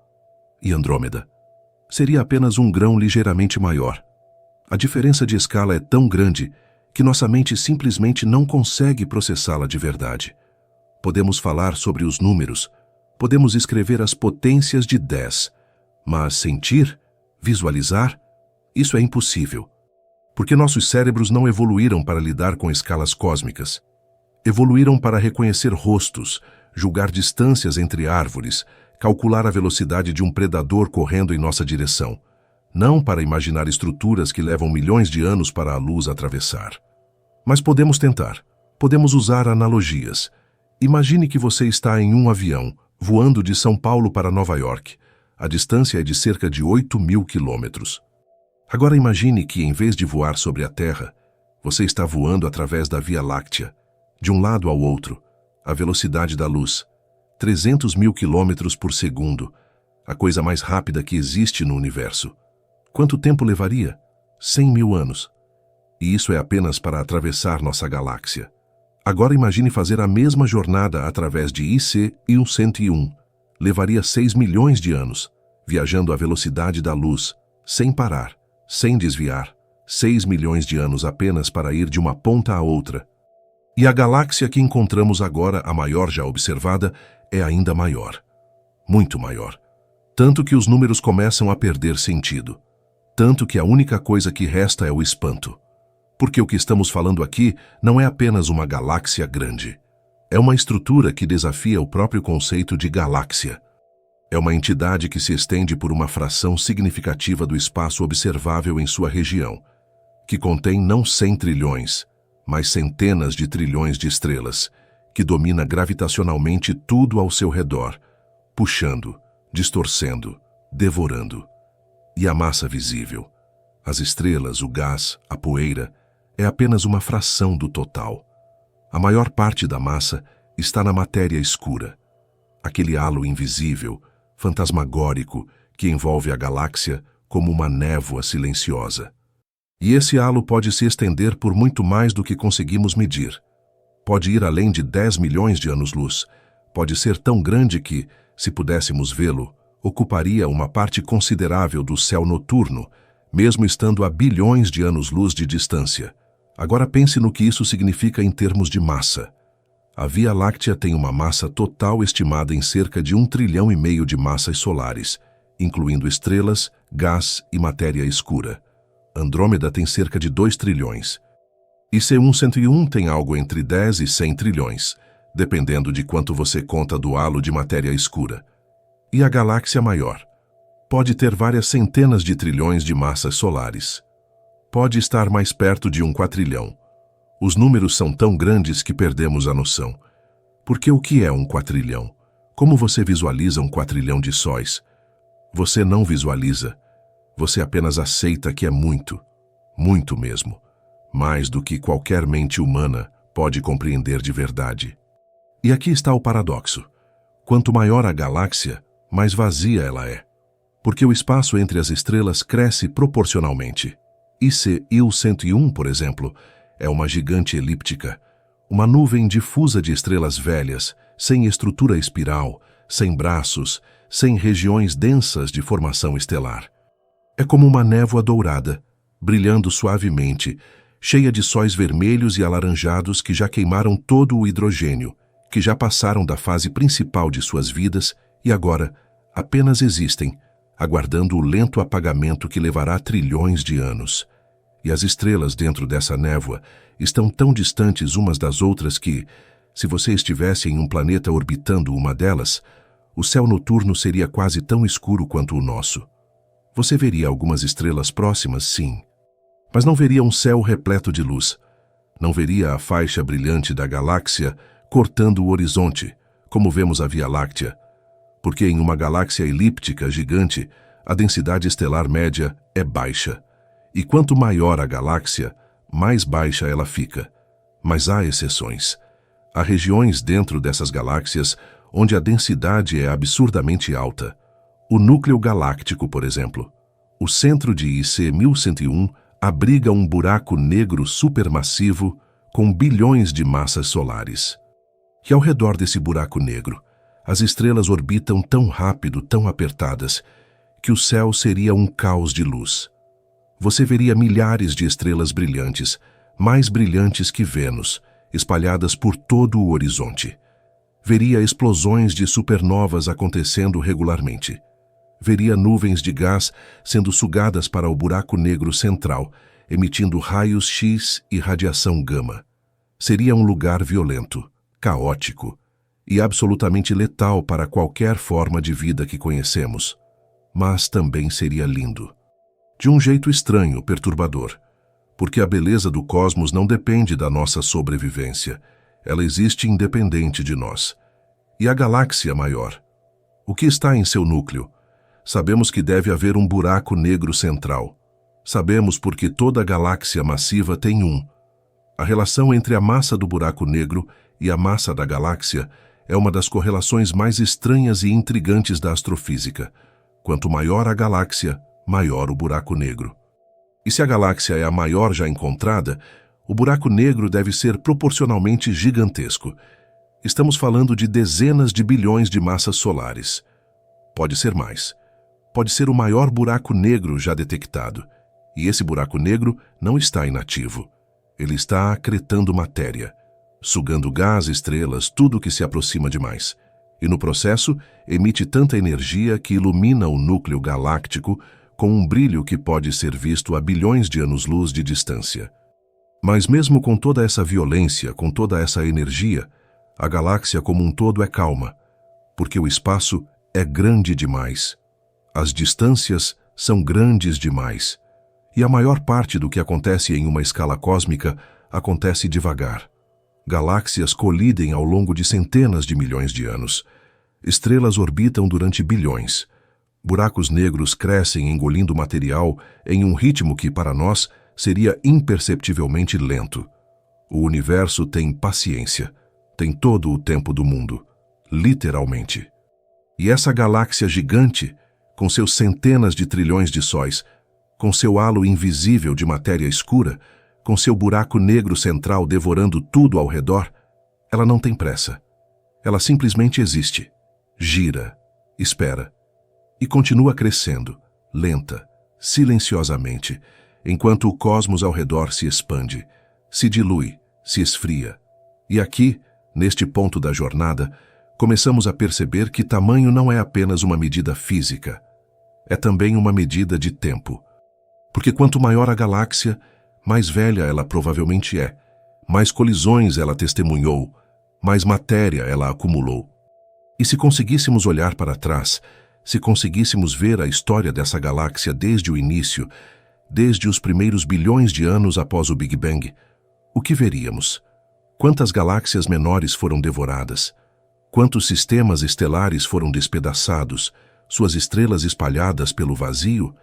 E Andrômeda? Seria apenas um grão ligeiramente maior. A diferença de escala é tão grande que nossa mente simplesmente não consegue processá-la de verdade. Podemos falar sobre os números, podemos escrever as potências de 10, mas sentir, visualizar, isso é impossível. Porque nossos cérebros não evoluíram para lidar com escalas cósmicas. Evoluíram para reconhecer rostos, julgar distâncias entre árvores, calcular a velocidade de um predador correndo em nossa direção, não para imaginar estruturas que levam milhões de anos para a luz atravessar. Mas podemos tentar, podemos usar analogias. Imagine que você está em um avião, voando de São Paulo para Nova York. A distância é de cerca de 8.000 quilômetros. Agora imagine que, em vez de voar sobre a Terra, você está voando através da Via Láctea, de um lado ao outro, a velocidade da luz, 300.000 quilômetros por segundo, a coisa mais rápida que existe no universo. Quanto tempo levaria? 100.000 anos. E isso é apenas para atravessar nossa galáxia. Agora imagine fazer a mesma jornada através de IC 1101. Levaria 6 milhões de anos, viajando à velocidade da luz, sem parar, sem desviar. 6 milhões de anos apenas para ir de uma ponta a outra. E a galáxia que encontramos agora, a maior já observada, é ainda maior. Muito maior. Tanto que os números começam a perder sentido. Tanto que a única coisa que resta é o espanto. Porque o que estamos falando aqui não é apenas uma galáxia grande. É uma estrutura que desafia o próprio conceito de galáxia. É uma entidade que se estende por uma fração significativa do espaço observável em sua região, que contém não 100 trilhões, mas centenas de trilhões de estrelas, que domina gravitacionalmente tudo ao seu redor, puxando, distorcendo, devorando. E a massa visível, as estrelas, o gás, a poeira, é apenas uma fração do total. A maior parte da massa está na matéria escura, aquele halo invisível, fantasmagórico, que envolve a galáxia como uma névoa silenciosa. E esse halo pode se estender por muito mais do que conseguimos medir. Pode ir além de 10 milhões de anos-luz. Pode ser tão grande que, se pudéssemos vê-lo, ocuparia uma parte considerável do céu noturno, mesmo estando a bilhões de anos-luz de distância. Agora pense no que isso significa em termos de massa. A Via Láctea tem uma massa total estimada em cerca de 1,5 trilhão de massas solares, incluindo estrelas, gás e matéria escura. Andrômeda tem cerca de 2 trilhões. IC 1101 tem algo entre 10 e 100 trilhões, dependendo de quanto você conta do halo de matéria escura. E a galáxia maior pode ter várias centenas de trilhões de massas solares. Pode estar mais perto de 1 quatrilhão. Os números são tão grandes que perdemos a noção. Porque o que é 1 quatrilhão? Como você visualiza 1 quatrilhão de sóis? Você não visualiza. Você apenas aceita que é muito, muito mesmo. Mais do que qualquer mente humana pode compreender de verdade. E aqui está o paradoxo. Quanto maior a galáxia, mais vazia ela é. Porque o espaço entre as estrelas cresce proporcionalmente. IC 1101, por exemplo, é uma gigante elíptica, uma nuvem difusa de estrelas velhas, sem estrutura espiral, sem braços, sem regiões densas de formação estelar. É como uma névoa dourada, brilhando suavemente, cheia de sóis vermelhos e alaranjados que já queimaram todo o hidrogênio, que já passaram da fase principal de suas vidas e agora apenas existem, aguardando o lento apagamento que levará trilhões de anos. E as estrelas dentro dessa névoa estão tão distantes umas das outras que, se você estivesse em um planeta orbitando uma delas, o céu noturno seria quase tão escuro quanto o nosso. Você veria algumas estrelas próximas, sim, mas não veria um céu repleto de luz. Não veria a faixa brilhante da galáxia cortando o horizonte, como vemos a Via Láctea. porque em uma galáxia elíptica gigante, a densidade estelar média é baixa. E quanto maior a galáxia, mais baixa ela fica. Mas há exceções. Há regiões dentro dessas galáxias onde a densidade é absurdamente alta. O núcleo galáctico, por exemplo. O centro de IC 1101 abriga um buraco negro supermassivo com bilhões de massas solares. E ao redor desse buraco negro, as estrelas orbitam tão rápido, tão apertadas, que o céu seria um caos de luz. Você veria milhares de estrelas brilhantes, mais brilhantes que Vênus, espalhadas por todo o horizonte. Veria explosões de supernovas acontecendo regularmente. Veria nuvens de gás sendo sugadas para o buraco negro central, emitindo raios X e radiação gama. Seria um lugar violento, caótico e absolutamente letal para qualquer forma de vida que conhecemos. Mas também seria lindo. De um jeito estranho, perturbador. Porque a beleza do cosmos não depende da nossa sobrevivência. Ela existe independente de nós. E a galáxia maior? O que está em seu núcleo? Sabemos que deve haver um buraco negro central. Sabemos porque toda galáxia massiva tem um. A relação entre a massa do buraco negro e a massa da galáxia é uma das correlações mais estranhas e intrigantes da astrofísica. Quanto maior a galáxia, maior o buraco negro. E se a galáxia é a maior já encontrada, o buraco negro deve ser proporcionalmente gigantesco. Estamos falando de dezenas de bilhões de massas solares. Pode ser mais. Pode ser o maior buraco negro já detectado. E esse buraco negro não está inativo. Ele está acretando matéria, sugando gás, estrelas, tudo que se aproxima demais. E no processo, emite tanta energia que ilumina o núcleo galáctico com um brilho que pode ser visto a bilhões de anos-luz de distância. Mas mesmo com toda essa violência, com toda essa energia, a galáxia como um todo é calma, porque o espaço é grande demais. As distâncias são grandes demais. E a maior parte do que acontece em uma escala cósmica acontece devagar. Galáxias colidem ao longo de centenas de milhões de anos. Estrelas orbitam durante bilhões. Buracos negros crescem engolindo material em um ritmo que, para nós, seria imperceptivelmente lento. O universo tem paciência, tem todo o tempo do mundo, literalmente. E essa galáxia gigante, com seus centenas de trilhões de sóis, com seu halo invisível de matéria escura, com seu buraco negro central devorando tudo ao redor, ela não tem pressa. Ela simplesmente existe, gira, espera. E continua crescendo, lenta, silenciosamente, enquanto o cosmos ao redor se expande, se dilui, se esfria. E aqui, neste ponto da jornada, começamos a perceber que tamanho não é apenas uma medida física, é também uma medida de tempo. Porque quanto maior a galáxia, mais velha ela provavelmente é, mais colisões ela testemunhou, mais matéria ela acumulou. E se conseguíssemos olhar para trás, se conseguíssemos ver a história dessa galáxia desde o início, desde os primeiros bilhões de anos após o Big Bang, o que veríamos? Quantas galáxias menores foram devoradas? Quantos sistemas estelares foram despedaçados, suas estrelas espalhadas pelo vazio?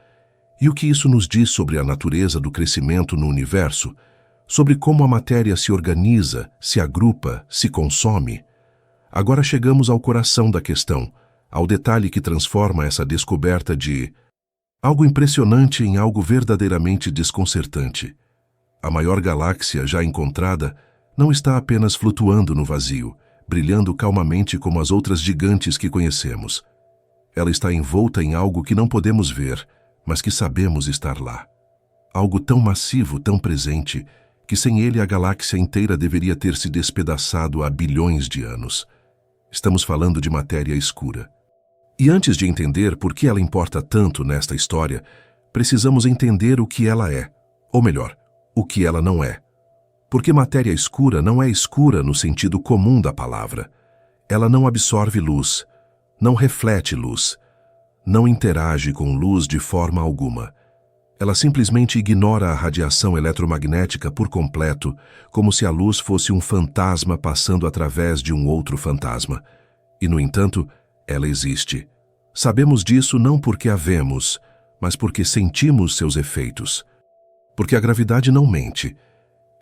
E o que isso nos diz sobre a natureza do crescimento no universo? Sobre como a matéria se organiza, se agrupa, se consome? Agora chegamos ao coração da questão, ao detalhe que transforma essa descoberta de algo impressionante em algo verdadeiramente desconcertante. A maior galáxia já encontrada não está apenas flutuando no vazio, brilhando calmamente como as outras gigantes que conhecemos. Ela está envolta em algo que não podemos ver, mas que sabemos estar lá. Algo tão massivo, tão presente, que sem ele a galáxia inteira deveria ter se despedaçado há bilhões de anos. Estamos falando de matéria escura. E antes de entender por que ela importa tanto nesta história, precisamos entender o que ela é, ou melhor, o que ela não é. Porque matéria escura não é escura no sentido comum da palavra. Ela não absorve luz, não reflete luz, não interage com luz de forma alguma. Ela simplesmente ignora a radiação eletromagnética por completo, como se a luz fosse um fantasma passando através de um outro fantasma. E, no entanto, ela existe. Sabemos disso não porque a vemos, mas porque sentimos seus efeitos. Porque a gravidade não mente.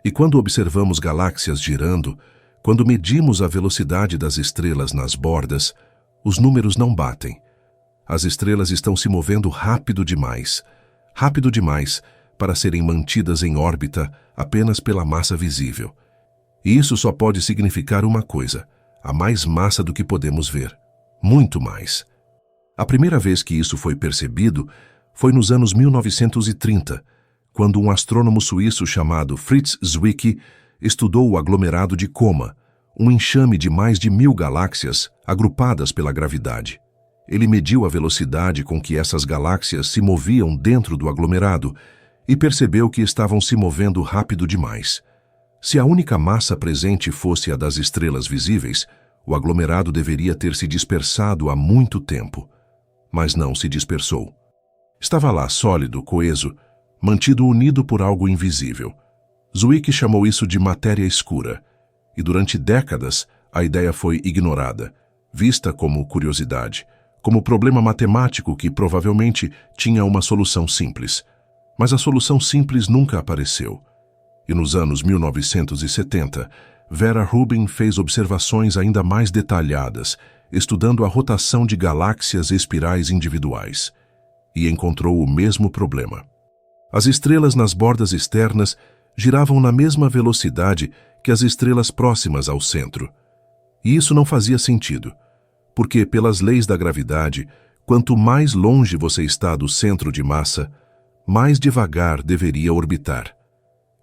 E quando observamos galáxias girando, quando medimos a velocidade das estrelas nas bordas, os números não batem. As estrelas estão se movendo rápido demais para serem mantidas em órbita apenas pela massa visível. E isso só pode significar uma coisa: há mais massa do que podemos ver. Muito mais. A primeira vez que isso foi percebido foi nos anos 1930, quando um astrônomo suíço chamado Fritz Zwicky estudou o aglomerado de Coma, um enxame de mais de 1000 galáxias agrupadas pela gravidade. Ele mediu a velocidade com que essas galáxias se moviam dentro do aglomerado e percebeu que estavam se movendo rápido demais. Se a única massa presente fosse a das estrelas visíveis, o aglomerado deveria ter se dispersado há muito tempo. Mas não se dispersou. Estava lá sólido, coeso, mantido unido por algo invisível. Zwicky chamou isso de matéria escura, e durante décadas a ideia foi ignorada, vista como curiosidade, como problema matemático que provavelmente tinha uma solução simples. Mas a solução simples nunca apareceu. E nos anos 1970, Vera Rubin fez observações ainda mais detalhadas, estudando a rotação de galáxias espirais individuais, e encontrou o mesmo problema. As estrelas nas bordas externas giravam na mesma velocidade que as estrelas próximas ao centro. E isso não fazia sentido, porque, pelas leis da gravidade, quanto mais longe você está do centro de massa, mais devagar deveria orbitar.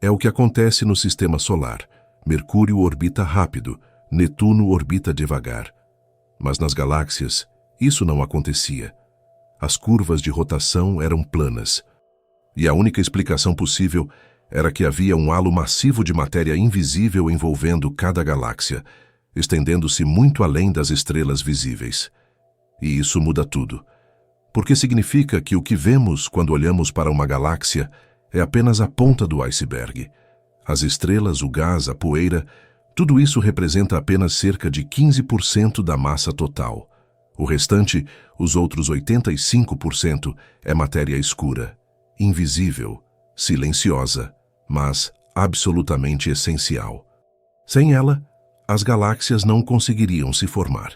É o que acontece no Sistema Solar. Mercúrio orbita rápido, Netuno orbita devagar. Mas nas galáxias, isso não acontecia. As curvas de rotação eram planas. E a única explicação possível era que havia um halo massivo de matéria invisível envolvendo cada galáxia, estendendo-se muito além das estrelas visíveis. E isso muda tudo. Porque significa que o que vemos quando olhamos para uma galáxia é apenas a ponta do iceberg. As estrelas, o gás, a poeira, tudo isso representa apenas cerca de 15% da massa total. O restante, os outros 85%, é matéria escura, invisível, silenciosa, mas absolutamente essencial. Sem ela, as galáxias não conseguiriam se formar.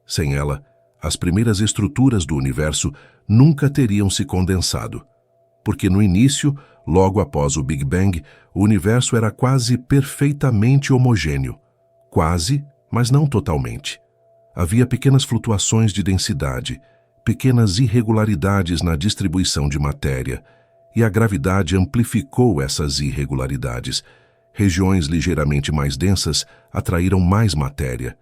Sem ela, as primeiras estruturas do universo nunca teriam se condensado. Porque no início, logo após o Big Bang, o universo era quase perfeitamente homogêneo. Quase, mas não totalmente. Havia pequenas flutuações de densidade, pequenas irregularidades na distribuição de matéria, e a gravidade amplificou essas irregularidades. Regiões ligeiramente mais densas atraíram mais matéria,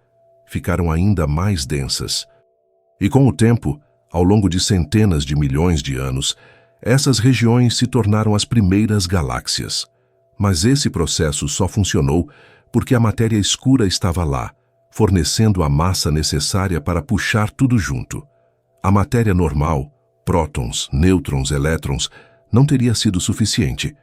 ficaram ainda mais densas. E com o tempo, ao longo de centenas de milhões de anos, essas regiões se tornaram as primeiras galáxias. Mas esse processo só funcionou porque a matéria escura estava lá, fornecendo a massa necessária para puxar tudo junto. A matéria normal, prótons, nêutrons, elétrons, não teria sido suficiente.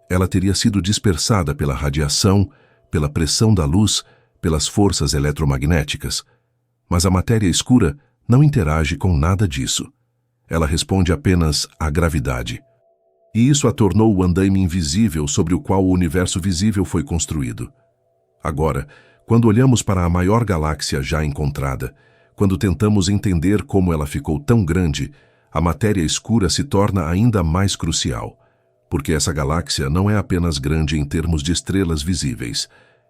Ela teria sido dispersada pela radiação, pela pressão da luz, pelas forças eletromagnéticas. Mas a matéria escura não interage com nada disso. Ela responde apenas à gravidade. E isso a tornou o andaime invisível sobre o qual o universo visível foi construído. Agora, quando olhamos para a maior galáxia já encontrada, quando tentamos entender como ela ficou tão grande, a matéria escura se torna ainda mais crucial, porque essa galáxia não é apenas grande em termos de estrelas visíveis,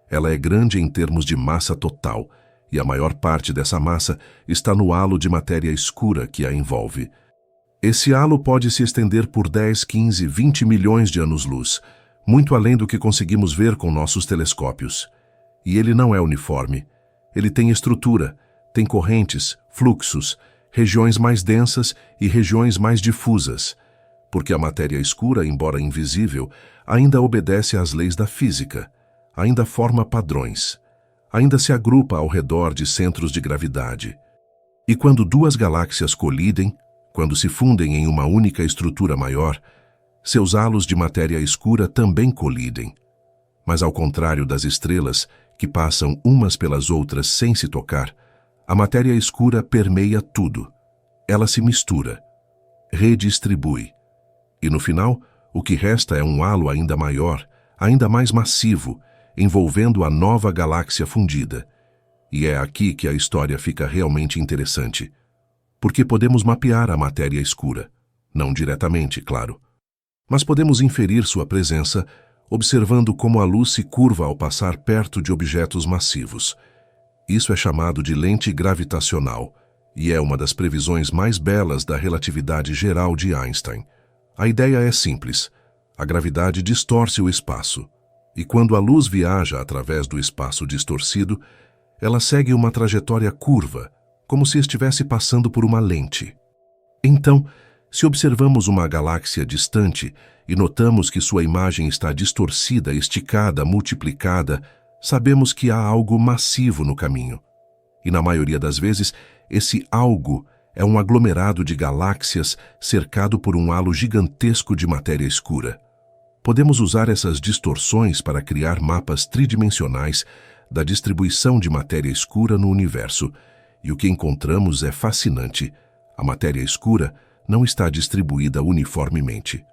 ela é grande em termos de massa total, e a maior parte dessa massa está no halo de matéria escura que a envolve. Esse halo pode se estender por 10, 15, 20 milhões de anos-luz, muito além do que conseguimos ver com nossos telescópios. E ele não é uniforme. Ele tem estrutura, tem correntes, fluxos, regiões mais densas e regiões mais difusas, porque a matéria escura, embora invisível, ainda obedece às leis da física, ainda forma padrões, ainda se agrupa ao redor de centros de gravidade. E quando duas galáxias colidem, quando se fundem em uma única estrutura maior, seus halos de matéria escura também colidem. Mas ao contrário das estrelas, que passam umas pelas outras sem se tocar, A matéria escura permeia tudo. Ela se mistura, redistribui. E no final, o que resta é um halo ainda maior, ainda mais massivo, envolvendo a nova galáxia fundida. E é aqui que a história fica realmente interessante. Porque podemos mapear a matéria escura. Não diretamente, claro. Mas podemos inferir sua presença observando como a luz se curva ao passar perto de objetos massivos. Isso é chamado de lente gravitacional, e é uma das previsões mais belas da relatividade geral de Einstein. A ideia é simples. A gravidade distorce o espaço, e quando a luz viaja através do espaço distorcido, ela segue uma trajetória curva, como se estivesse passando por uma lente. Então, se observamos uma galáxia distante e notamos que sua imagem está distorcida, esticada, multiplicada, sabemos que há algo massivo no caminho. E na maioria das vezes, esse algo é um aglomerado de galáxias cercado por um halo gigantesco de matéria escura. Podemos usar essas distorções para criar mapas tridimensionais da distribuição de matéria escura no universo, e o que encontramos é fascinante. A matéria escura não está distribuída uniformemente.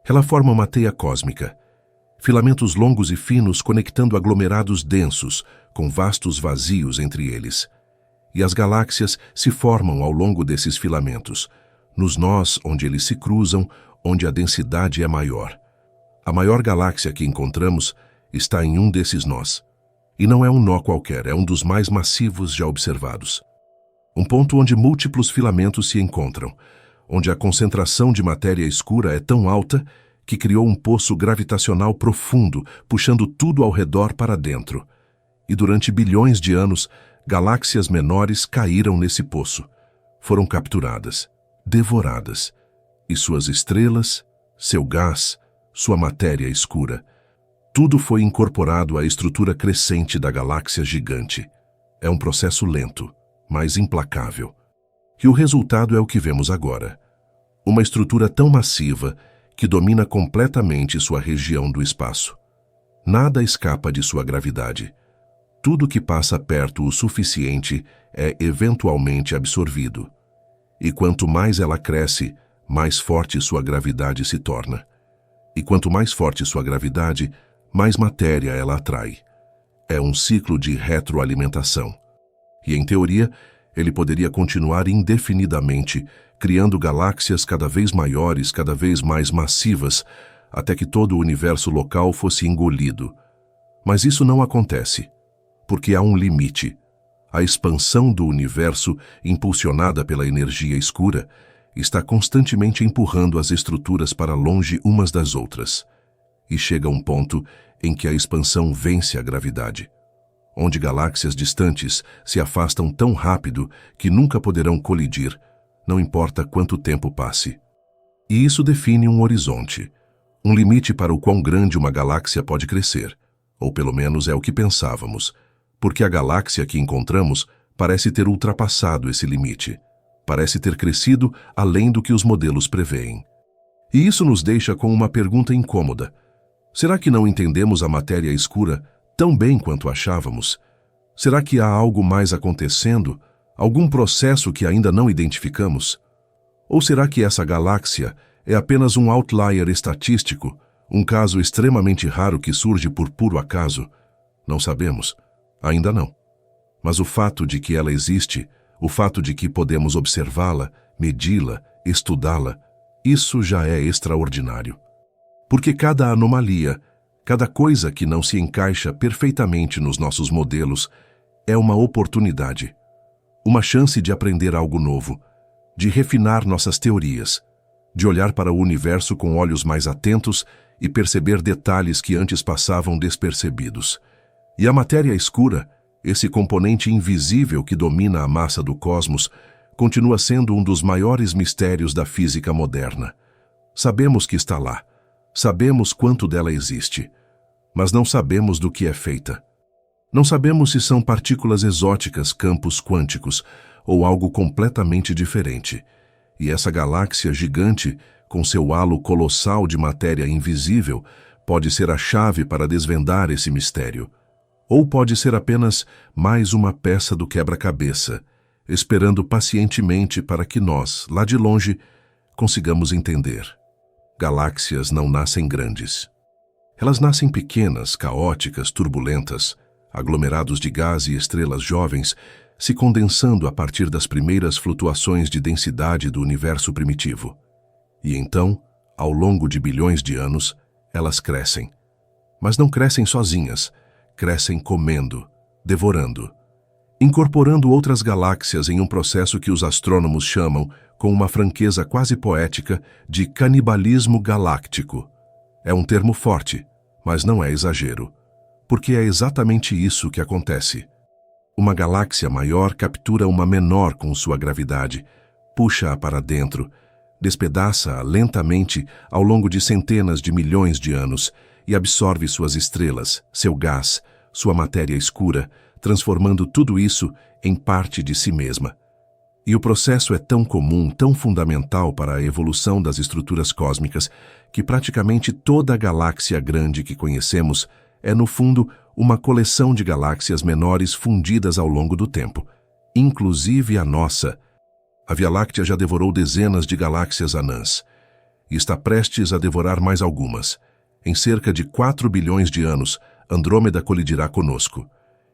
Ela forma uma teia cósmica, filamentos longos e finos conectando aglomerados densos, com vastos vazios entre eles. E as galáxias se formam ao longo desses filamentos, nos nós onde eles se cruzam, onde a densidade é maior. A maior galáxia que encontramos está em um desses nós. E não é um nó qualquer, é um dos mais massivos já observados. Um ponto onde múltiplos filamentos se encontram, onde a concentração de matéria escura é tão alta que criou um poço gravitacional profundo, puxando tudo ao redor para dentro. E durante bilhões de anos, galáxias menores caíram nesse poço. Foram capturadas, devoradas. E suas estrelas, seu gás, sua matéria escura. Tudo foi incorporado à estrutura crescente da galáxia gigante. É um processo lento, mas implacável. E o resultado é o que vemos agora. Uma estrutura tão massiva que domina completamente sua região do espaço. Nada escapa de sua gravidade. Tudo que passa perto o suficiente é eventualmente absorvido. E quanto mais ela cresce, mais forte sua gravidade se torna. E quanto mais forte sua gravidade, mais matéria ela atrai. É um ciclo de retroalimentação. E, em teoria, ele poderia continuar indefinidamente, criando galáxias cada vez maiores, cada vez mais massivas, até que todo o universo local fosse engolido. Mas isso não acontece, porque há um limite. A expansão do universo, impulsionada pela energia escura, está constantemente empurrando as estruturas para longe umas das outras. E chega um ponto em que a expansão vence a gravidade, onde galáxias distantes se afastam tão rápido que nunca poderão colidir, não importa quanto tempo passe. E isso define um horizonte, um limite para o quão grande uma galáxia pode crescer, ou pelo menos é o que pensávamos, porque a galáxia que encontramos parece ter ultrapassado esse limite, parece ter crescido além do que os modelos preveem. E isso nos deixa com uma pergunta incômoda. Será que não entendemos a matéria escura tão bem quanto achávamos? Será que há algo mais acontecendo? Algum processo que ainda não identificamos? Ou será que essa galáxia é apenas um outlier estatístico, um caso extremamente raro que surge por puro acaso? Não sabemos. Ainda não. Mas o fato de que ela existe, o fato de que podemos observá-la, medi-la, estudá-la, isso já é extraordinário. Porque cada anomalia, cada coisa que não se encaixa perfeitamente nos nossos modelos, é uma oportunidade, uma chance de aprender algo novo, de refinar nossas teorias, de olhar para o universo com olhos mais atentos e perceber detalhes que antes passavam despercebidos. E a matéria escura, esse componente invisível que domina a massa do cosmos, continua sendo um dos maiores mistérios da física moderna. Sabemos que está lá, sabemos quanto dela existe, mas não sabemos do que é feita. Não sabemos se são partículas exóticas, campos quânticos, ou algo completamente diferente. E essa galáxia gigante, com seu halo colossal de matéria invisível, pode ser a chave para desvendar esse mistério. Ou pode ser apenas mais uma peça do quebra-cabeça, esperando pacientemente para que nós, lá de longe, consigamos entender. Galáxias não nascem grandes. Elas nascem pequenas, caóticas, turbulentas, aglomerados de gás e estrelas jovens, se condensando a partir das primeiras flutuações de densidade do universo primitivo. E então, ao longo de bilhões de anos, elas crescem. Mas não crescem sozinhas, crescem comendo, devorando, incorporando outras galáxias em um processo que os astrônomos chamam, com uma franqueza quase poética, de canibalismo galáctico. É um termo forte, mas não é exagero, porque é exatamente isso que acontece. Uma galáxia maior captura uma menor com sua gravidade, puxa-a para dentro, despedaça-a lentamente ao longo de centenas de milhões de anos e absorve suas estrelas, seu gás, sua matéria escura, transformando tudo isso em parte de si mesma. E o processo é tão comum, tão fundamental para a evolução das estruturas cósmicas, que praticamente toda a galáxia grande que conhecemos é, no fundo, uma coleção de galáxias menores fundidas ao longo do tempo, inclusive a nossa. A Via Láctea já devorou dezenas de galáxias anãs, e está prestes a devorar mais algumas. Em cerca de 4 bilhões de anos, Andrômeda colidirá conosco,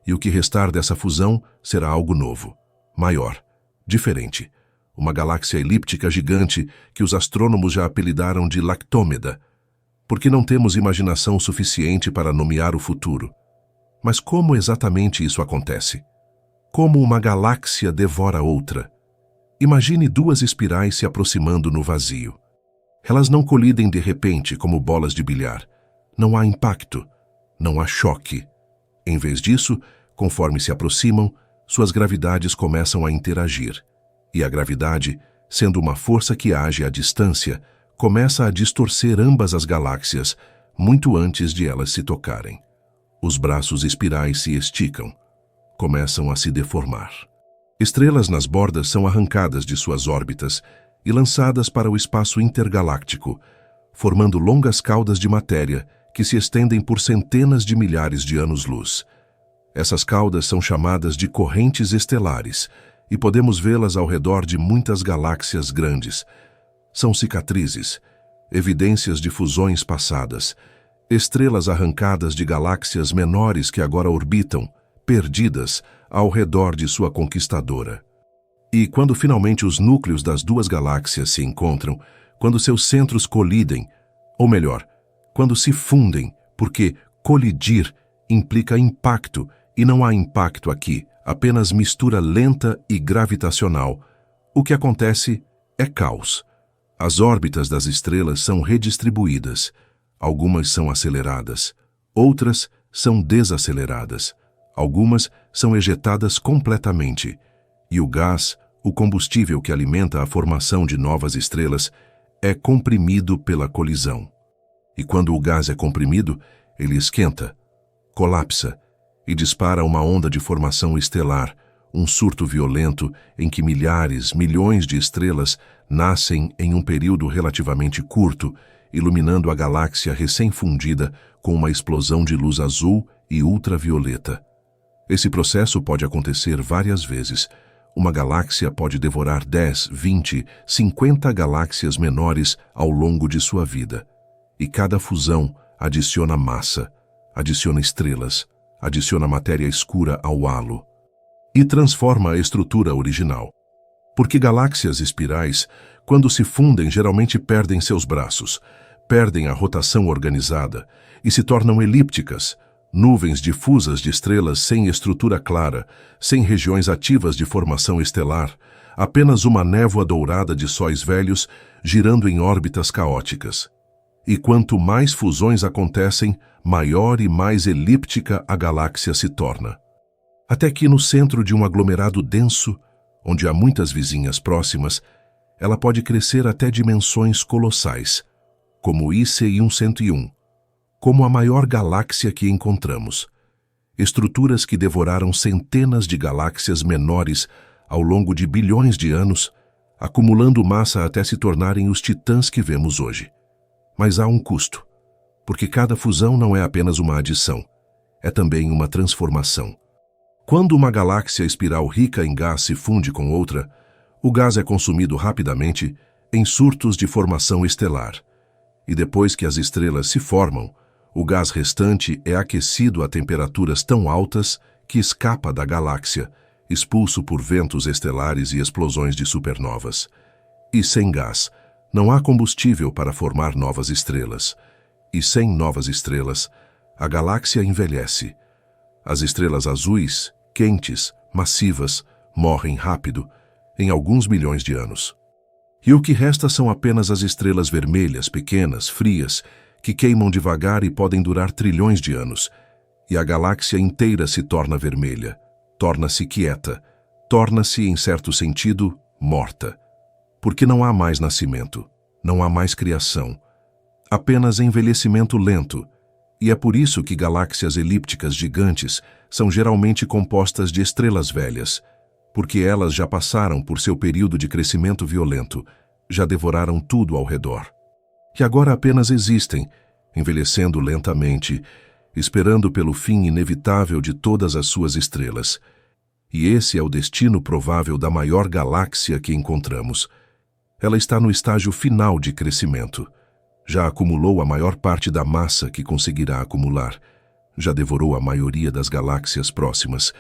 e o que restar dessa fusão será algo novo, maior, diferente. Uma galáxia elíptica gigante que os astrônomos já apelidaram de Lactômeda, porque não temos imaginação suficiente para nomear o futuro. Mas como exatamente isso acontece? Como uma galáxia devora outra? Imagine duas espirais se aproximando no vazio. Elas não colidem de repente como bolas de bilhar. Não há impacto, não há choque. Em vez disso, conforme se aproximam, suas gravidades começam a interagir. E a gravidade, sendo uma força que age à distância, começa a distorcer ambas as galáxias, muito antes de elas se tocarem. Os braços espirais se esticam, começam a se deformar. Estrelas nas bordas são arrancadas de suas órbitas e lançadas para o espaço intergaláctico, formando longas caudas de matéria que se estendem por centenas de milhares de anos-luz. Essas caudas são chamadas de correntes estelares e podemos vê-las ao redor de muitas galáxias grandes. São cicatrizes, evidências de fusões passadas, estrelas arrancadas de galáxias menores que agora orbitam, perdidas, ao redor de sua conquistadora. E quando finalmente os núcleos das duas galáxias se encontram, quando seus centros colidem, ou melhor, quando se fundem, porque colidir implica impacto, e não há impacto aqui, apenas mistura lenta e gravitacional. O que acontece é caos. As órbitas das estrelas são redistribuídas. Algumas são aceleradas, outras são desaceleradas. Algumas são ejetadas completamente. E o gás, o combustível que alimenta a formação de novas estrelas, é comprimido pela colisão. E quando o gás é comprimido, ele esquenta, colapsa e dispara uma onda de formação estelar, um surto violento em que milhares, milhões de estrelas nascem em um período relativamente curto, iluminando a galáxia recém-fundida com uma explosão de luz azul e ultravioleta. Esse processo pode acontecer várias vezes. Uma galáxia pode devorar 10, 20, 50 galáxias menores ao longo de sua vida. E cada fusão adiciona massa, adiciona estrelas, adiciona matéria escura ao halo e transforma a estrutura original. Porque galáxias espirais, quando se fundem, geralmente perdem seus braços, perdem a rotação organizada e se tornam elípticas, nuvens difusas de estrelas sem estrutura clara, sem regiões ativas de formação estelar, apenas uma névoa dourada de sóis velhos girando em órbitas caóticas. E quanto mais fusões acontecem, maior e mais elíptica a galáxia se torna. Até que no centro de um aglomerado denso, onde há muitas vizinhas próximas, ela pode crescer até dimensões colossais, como o IC 101, como a maior galáxia que encontramos. Estruturas que devoraram centenas de galáxias menores ao longo de bilhões de anos, acumulando massa até se tornarem os titãs que vemos hoje. Mas há um custo, porque cada fusão não é apenas uma adição, é também uma transformação. Quando uma galáxia espiral rica em gás se funde com outra, o gás é consumido rapidamente em surtos de formação estelar. E depois que as estrelas se formam, o gás restante é aquecido a temperaturas tão altas que escapa da galáxia, expulso por ventos estelares e explosões de supernovas. E sem gás, não há combustível para formar novas estrelas. E sem novas estrelas, a galáxia envelhece. As estrelas azuis, quentes, massivas, morrem rápido, em alguns milhões de anos. E o que resta são apenas as estrelas vermelhas, pequenas, frias, que queimam devagar e podem durar trilhões de anos. E a galáxia inteira se torna vermelha, torna-se quieta, torna-se, em certo sentido, morta. Porque não há mais nascimento, não há mais criação, apenas envelhecimento lento. E é por isso que galáxias elípticas gigantes são geralmente compostas de estrelas velhas, porque elas já passaram por seu período de crescimento violento, já devoraram tudo ao redor. E agora apenas existem, envelhecendo lentamente, esperando pelo fim inevitável de todas as suas estrelas. E esse é o destino provável da maior galáxia que encontramos. Ela está no estágio final de crescimento. Já acumulou a maior parte da massa que conseguirá acumular. Já devorou a maioria das galáxias próximas.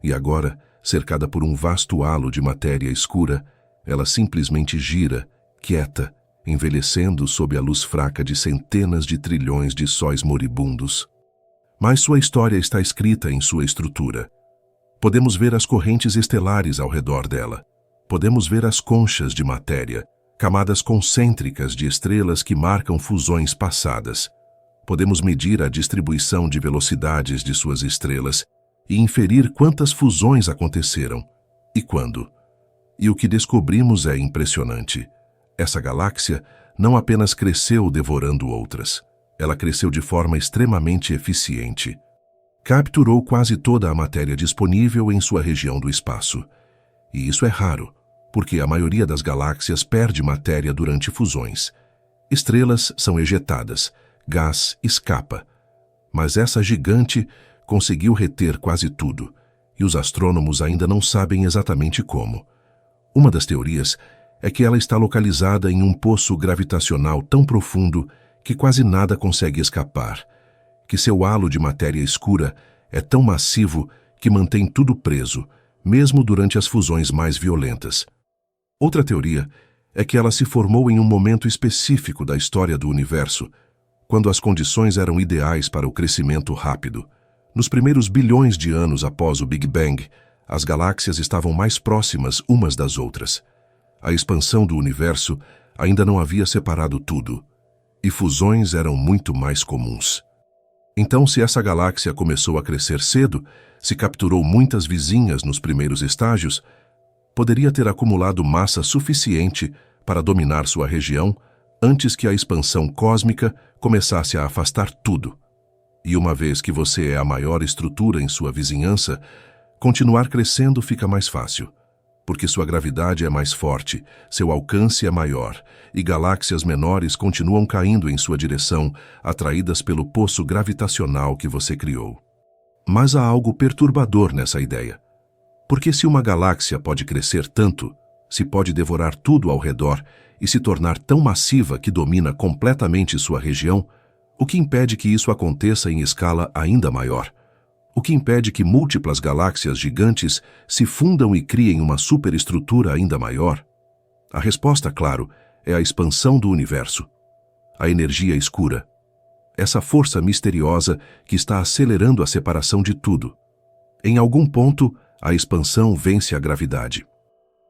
E agora, cercada por um vasto halo de matéria escura, ela simplesmente gira, quieta, envelhecendo sob a luz fraca de centenas de trilhões de sóis moribundos. Mas sua história está escrita em sua estrutura. Podemos ver as correntes estelares ao redor dela. Podemos ver as conchas de matéria, camadas concêntricas de estrelas que marcam fusões passadas. Podemos medir a distribuição de velocidades de suas estrelas e inferir quantas fusões aconteceram e quando. E o que descobrimos é impressionante. Essa galáxia não apenas cresceu devorando outras, ela cresceu de forma extremamente eficiente. Capturou quase toda a matéria disponível em sua região do espaço. E isso é raro, porque a maioria das galáxias perde matéria durante fusões. Estrelas são ejetadas, gás escapa. Mas essa gigante conseguiu reter quase tudo, e os astrônomos ainda não sabem exatamente como. Uma das teorias é que ela está localizada em um poço gravitacional tão profundo que quase nada consegue escapar, que seu halo de matéria escura é tão massivo que mantém tudo preso, mesmo durante as fusões mais violentas. Outra teoria é que ela se formou em um momento específico da história do universo, quando as condições eram ideais para o crescimento rápido. Nos primeiros bilhões de anos após o Big Bang, as galáxias estavam mais próximas umas das outras. A expansão do universo ainda não havia separado tudo, e fusões eram muito mais comuns. Então, se essa galáxia começou a crescer cedo, se capturou muitas vizinhas nos primeiros estágios, poderia ter acumulado massa suficiente para dominar sua região antes que a expansão cósmica começasse a afastar tudo. E uma vez que você é a maior estrutura em sua vizinhança, continuar crescendo fica mais fácil, porque sua gravidade é mais forte, seu alcance é maior, e galáxias menores continuam caindo em sua direção, atraídas pelo poço gravitacional que você criou. Mas há algo perturbador nessa ideia. Porque se uma galáxia pode crescer tanto, se pode devorar tudo ao redor e se tornar tão massiva que domina completamente sua região, o que impede que isso aconteça em escala ainda maior? O que impede que múltiplas galáxias gigantes se fundam e criem uma superestrutura ainda maior? A resposta, claro, é a expansão do universo. A energia escura. Essa força misteriosa que está acelerando a separação de tudo. Em algum ponto, a expansão vence a gravidade.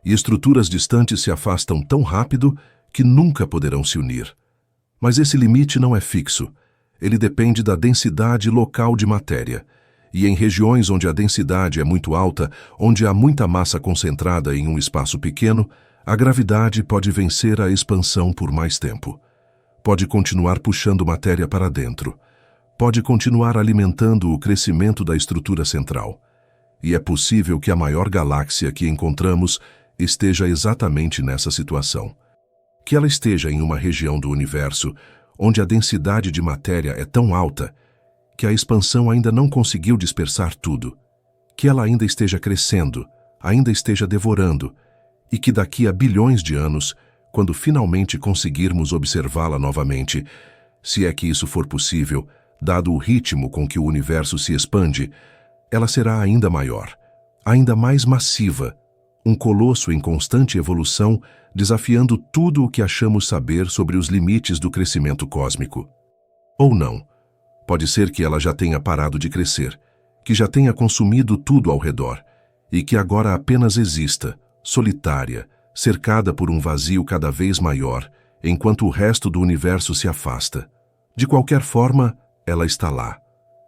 E estruturas distantes se afastam tão rápido que nunca poderão se unir. Mas esse limite não é fixo. Ele depende da densidade local de matéria. E em regiões onde a densidade é muito alta, onde há muita massa concentrada em um espaço pequeno, a gravidade pode vencer a expansão por mais tempo. Pode continuar puxando matéria para dentro. Pode continuar alimentando o crescimento da estrutura central. E é possível que a maior galáxia que encontramos esteja exatamente nessa situação. Que ela esteja em uma região do universo onde a densidade de matéria é tão alta que a expansão ainda não conseguiu dispersar tudo, que ela ainda esteja crescendo, ainda esteja devorando, e que daqui a bilhões de anos, quando finalmente conseguirmos observá-la novamente, se é que isso for possível, dado o ritmo com que o universo se expande, ela será ainda maior, ainda mais massiva, um colosso em constante evolução, desafiando tudo o que achamos saber sobre os limites do crescimento cósmico. Ou não. Pode ser que ela já tenha parado de crescer, que já tenha consumido tudo ao redor, e que agora apenas exista, solitária, cercada por um vazio cada vez maior, enquanto o resto do universo se afasta. De qualquer forma, ela está lá,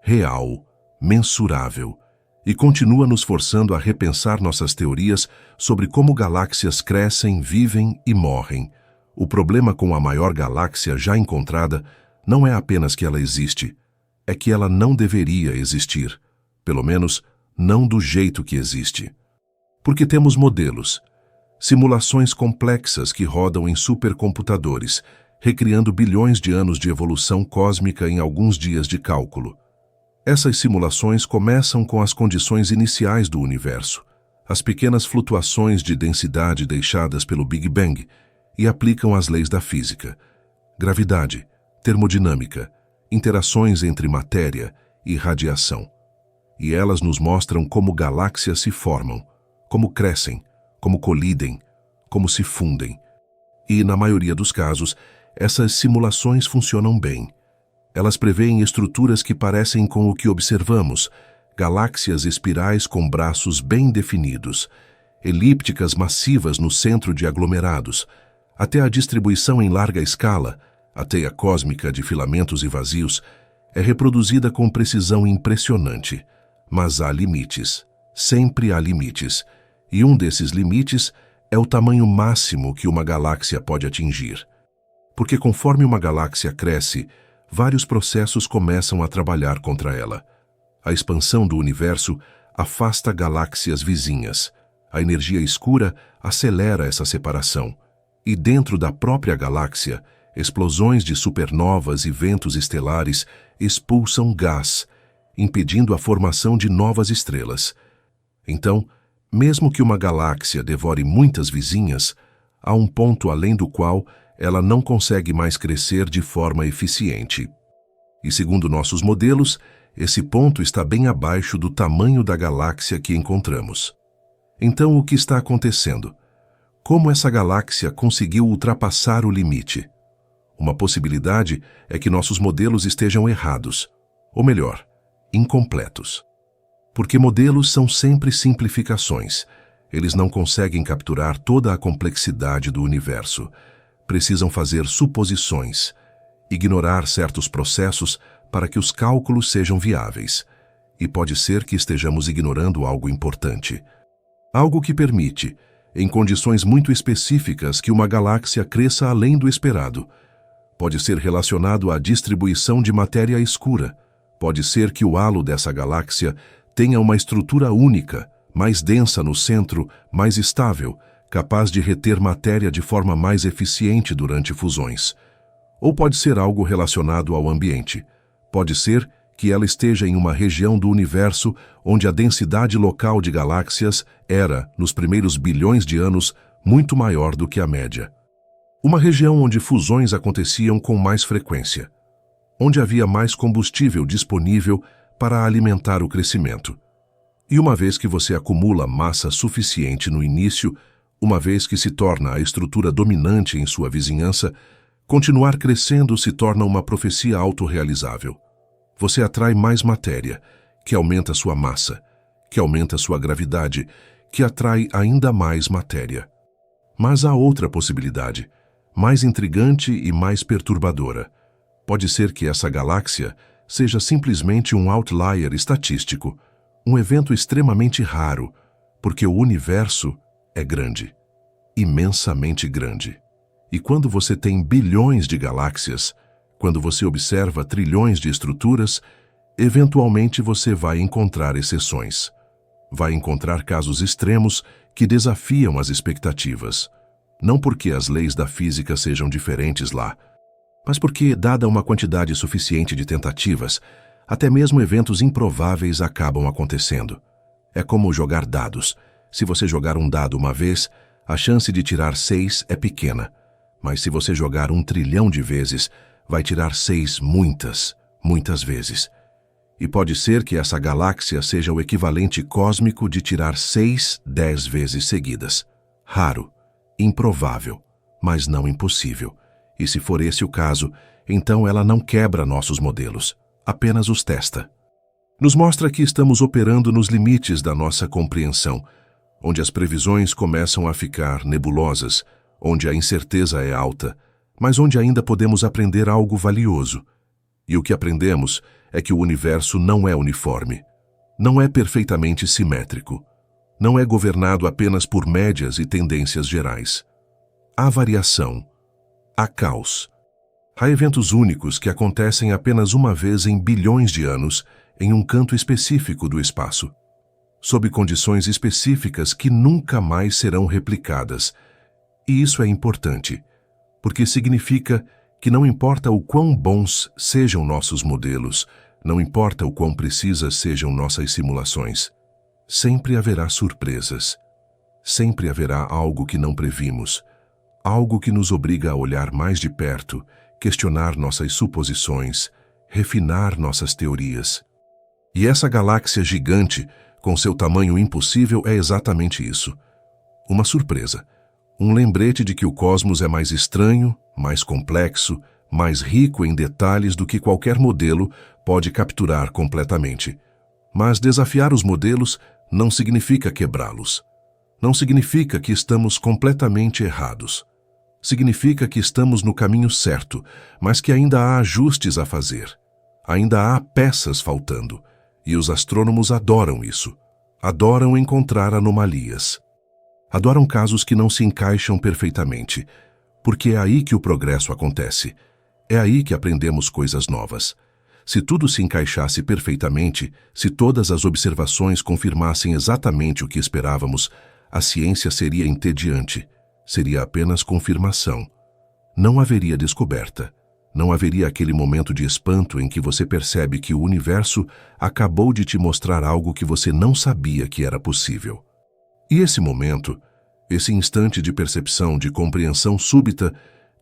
real, mensurável, e continua nos forçando a repensar nossas teorias sobre como galáxias crescem, vivem e morrem. O problema com a maior galáxia já encontrada não é apenas que ela existe, é que ela não deveria existir, pelo menos não do jeito que existe. Porque temos modelos, simulações complexas que rodam em supercomputadores, recriando bilhões de anos de evolução cósmica em alguns dias de cálculo. Essas simulações começam com as condições iniciais do universo, as pequenas flutuações de densidade deixadas pelo Big Bang, e aplicam as leis da física, gravidade, termodinâmica, interações entre matéria e radiação. E elas nos mostram como galáxias se formam, como crescem, como colidem, como se fundem. E, na maioria dos casos, essas simulações funcionam bem. Elas preveem estruturas que parecem com o que observamos, galáxias espirais com braços bem definidos, elípticas massivas no centro de aglomerados, até a distribuição em larga escala, a teia cósmica de filamentos e vazios, é reproduzida com precisão impressionante. Mas há limites, sempre há limites, e um desses limites é o tamanho máximo que uma galáxia pode atingir. Porque conforme uma galáxia cresce, vários processos começam a trabalhar contra ela. A expansão do universo afasta galáxias vizinhas. A energia escura acelera essa separação. E dentro da própria galáxia, explosões de supernovas e ventos estelares expulsam gás, impedindo a formação de novas estrelas. Então, mesmo que uma galáxia devore muitas vizinhas, há um ponto além do qual ela não consegue mais crescer de forma eficiente. E segundo nossos modelos, esse ponto está bem abaixo do tamanho da galáxia que encontramos. Então, o que está acontecendo? Como essa galáxia conseguiu ultrapassar o limite? Uma possibilidade é que nossos modelos estejam errados, ou melhor, incompletos. Porque modelos são sempre simplificações. Eles não conseguem capturar toda a complexidade do universo. Precisam fazer suposições, ignorar certos processos para que os cálculos sejam viáveis. E pode ser que estejamos ignorando algo importante. Algo que permite, em condições muito específicas, que uma galáxia cresça além do esperado. Pode ser relacionado à distribuição de matéria escura. Pode ser que o halo dessa galáxia tenha uma estrutura única, mais densa no centro, mais estável, capaz de reter matéria de forma mais eficiente durante fusões. Ou pode ser algo relacionado ao ambiente. Pode ser que ela esteja em uma região do universo onde a densidade local de galáxias era, nos primeiros bilhões de anos, muito maior do que a média. Uma região onde fusões aconteciam com mais frequência, onde havia mais combustível disponível para alimentar o crescimento. E uma vez que você acumula massa suficiente no início, uma vez que se torna a estrutura dominante em sua vizinhança, continuar crescendo se torna uma profecia autorrealizável. Você atrai mais matéria, que aumenta sua massa, que aumenta sua gravidade, que atrai ainda mais matéria. Mas há outra possibilidade, mais intrigante e mais perturbadora. Pode ser que essa galáxia seja simplesmente um outlier estatístico, um evento extremamente raro, porque o universo é grande, imensamente grande. E quando você tem bilhões de galáxias, quando você observa trilhões de estruturas, eventualmente você vai encontrar exceções. Vai encontrar casos extremos que desafiam as expectativas. Não porque as leis da física sejam diferentes lá, mas porque, dada uma quantidade suficiente de tentativas, até mesmo eventos improváveis acabam acontecendo. É como jogar dados. Se você jogar um dado uma vez, a chance de tirar 6 é pequena. Mas se você jogar 1 trilhão de vezes, vai tirar 6 muitas vezes. E pode ser que essa galáxia seja o equivalente cósmico de tirar 6, 10 vezes seguidas. Raro, improvável, mas não impossível. E se for esse o caso, então ela não quebra nossos modelos, apenas os testa. Nos mostra que estamos operando nos limites da nossa compreensão, onde as previsões começam a ficar nebulosas, onde a incerteza é alta, mas onde ainda podemos aprender algo valioso. E o que aprendemos é que o universo não é uniforme, não é perfeitamente simétrico, não é governado apenas por médias e tendências gerais. Há variação, há caos. Há eventos únicos que acontecem apenas uma vez em bilhões de anos em um canto específico do espaço, sob condições específicas que nunca mais serão replicadas. E isso é importante, porque significa que não importa o quão bons sejam nossos modelos, não importa o quão precisas sejam nossas simulações, sempre haverá surpresas. Sempre haverá algo que não previmos, algo que nos obriga a olhar mais de perto, questionar nossas suposições, refinar nossas teorias. E essa galáxia gigante, com seu tamanho impossível, é exatamente isso. Uma surpresa. Um lembrete de que o cosmos é mais estranho, mais complexo, mais rico em detalhes do que qualquer modelo pode capturar completamente. Mas desafiar os modelos não significa quebrá-los. Não significa que estamos completamente errados. Significa que estamos no caminho certo, mas que ainda há ajustes a fazer. Ainda há peças faltando. E os astrônomos adoram isso. Adoram encontrar anomalias. Adoram casos que não se encaixam perfeitamente, porque é aí que o progresso acontece. É aí que aprendemos coisas novas. Se tudo se encaixasse perfeitamente, se todas as observações confirmassem exatamente o que esperávamos, a ciência seria entediante, seria apenas confirmação. Não haveria descoberta. Não haveria aquele momento de espanto em que você percebe que o universo acabou de te mostrar algo que você não sabia que era possível. E esse momento, esse instante de percepção, de compreensão súbita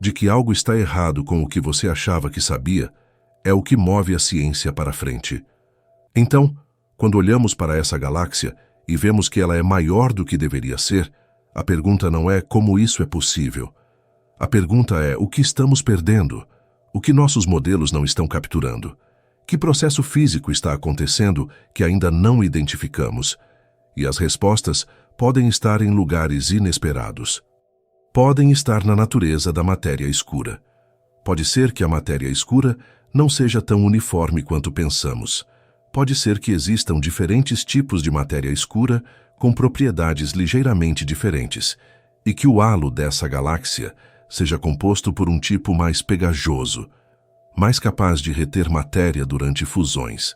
de que algo está errado com o que você achava que sabia, é o que move a ciência para frente. Então, quando olhamos para essa galáxia e vemos que ela é maior do que deveria ser, a pergunta não é como isso é possível. A pergunta é o que estamos perdendo, o que nossos modelos não estão capturando, que processo físico está acontecendo que ainda não identificamos. E as respostas podem estar em lugares inesperados. Podem estar na natureza da matéria escura. Pode ser que a matéria escura não seja tão uniforme quanto pensamos. Pode ser que existam diferentes tipos de matéria escura com propriedades ligeiramente diferentes, e que o halo dessa galáxia seja composto por um tipo mais pegajoso, mais capaz de reter matéria durante fusões.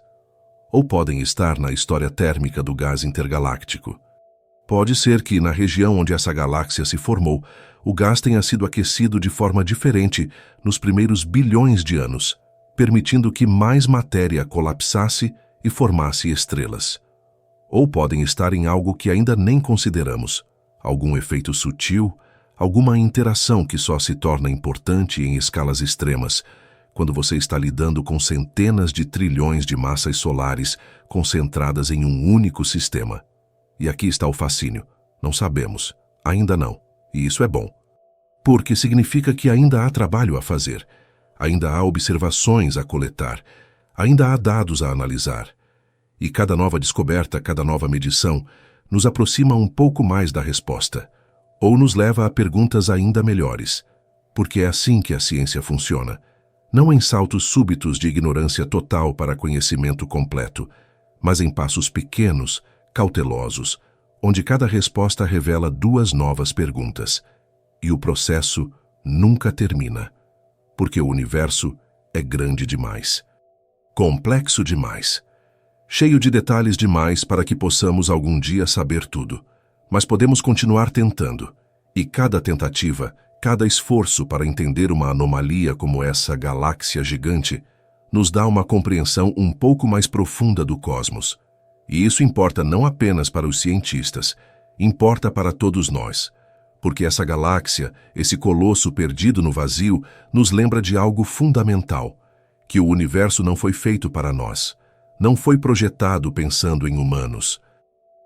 Ou podem estar na história térmica do gás intergaláctico. Pode ser que, na região onde essa galáxia se formou, o gás tenha sido aquecido de forma diferente nos primeiros bilhões de anos, permitindo que mais matéria colapsasse e formasse estrelas. Ou podem estar em algo que ainda nem consideramos, algum efeito sutil, alguma interação que só se torna importante em escalas extremas, quando você está lidando com centenas de trilhões de massas solares concentradas em um único sistema. E aqui está o fascínio. Não sabemos. Ainda não. E isso é bom. Porque significa que ainda há trabalho a fazer. Ainda há observações a coletar. Ainda há dados a analisar. E cada nova descoberta, cada nova medição, nos aproxima um pouco mais da resposta. Ou nos leva a perguntas ainda melhores. Porque é assim que a ciência funciona. Não em saltos súbitos de ignorância total para conhecimento completo, mas em passos pequenos, cautelosos, onde cada resposta revela 2 novas perguntas. E o processo nunca termina, porque o universo é grande demais, complexo demais, cheio de detalhes demais para que possamos algum dia saber tudo. Mas podemos continuar tentando, e cada tentativa, cada esforço para entender uma anomalia como essa galáxia gigante, nos dá uma compreensão um pouco mais profunda do cosmos. E isso importa não apenas para os cientistas, importa para todos nós. Porque essa galáxia, esse colosso perdido no vazio, nos lembra de algo fundamental, que o universo não foi feito para nós, não foi projetado pensando em humanos.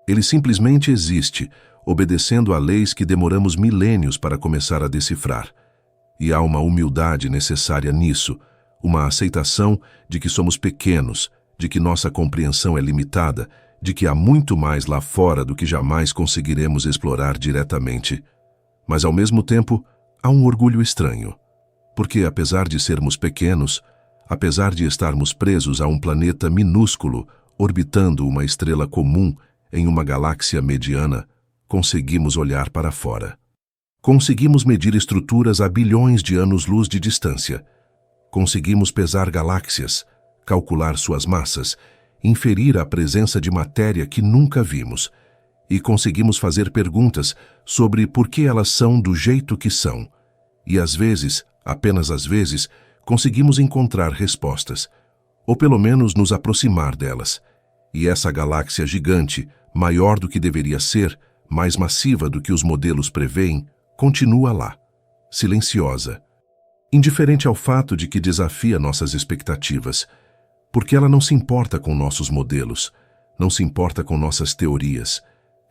Ele simplesmente existe, obedecendo a leis que demoramos milênios para começar a decifrar. E há uma humildade necessária nisso, uma aceitação de que somos pequenos, de que nossa compreensão é limitada, de que há muito mais lá fora do que jamais conseguiremos explorar diretamente. Mas, ao mesmo tempo, há um orgulho estranho, porque, apesar de sermos pequenos, apesar de estarmos presos a um planeta minúsculo, orbitando uma estrela comum em uma galáxia mediana, conseguimos olhar para fora. Conseguimos medir estruturas a bilhões de anos-luz de distância. Conseguimos pesar galáxias, calcular suas massas, inferir a presença de matéria que nunca vimos, e conseguimos fazer perguntas sobre por que elas são do jeito que são. E às vezes, apenas às vezes, conseguimos encontrar respostas, ou pelo menos nos aproximar delas. E essa galáxia gigante, maior do que deveria ser, mais massiva do que os modelos preveem, continua lá, silenciosa, indiferente ao fato de que desafia nossas expectativas, porque ela não se importa com nossos modelos, não se importa com nossas teorias.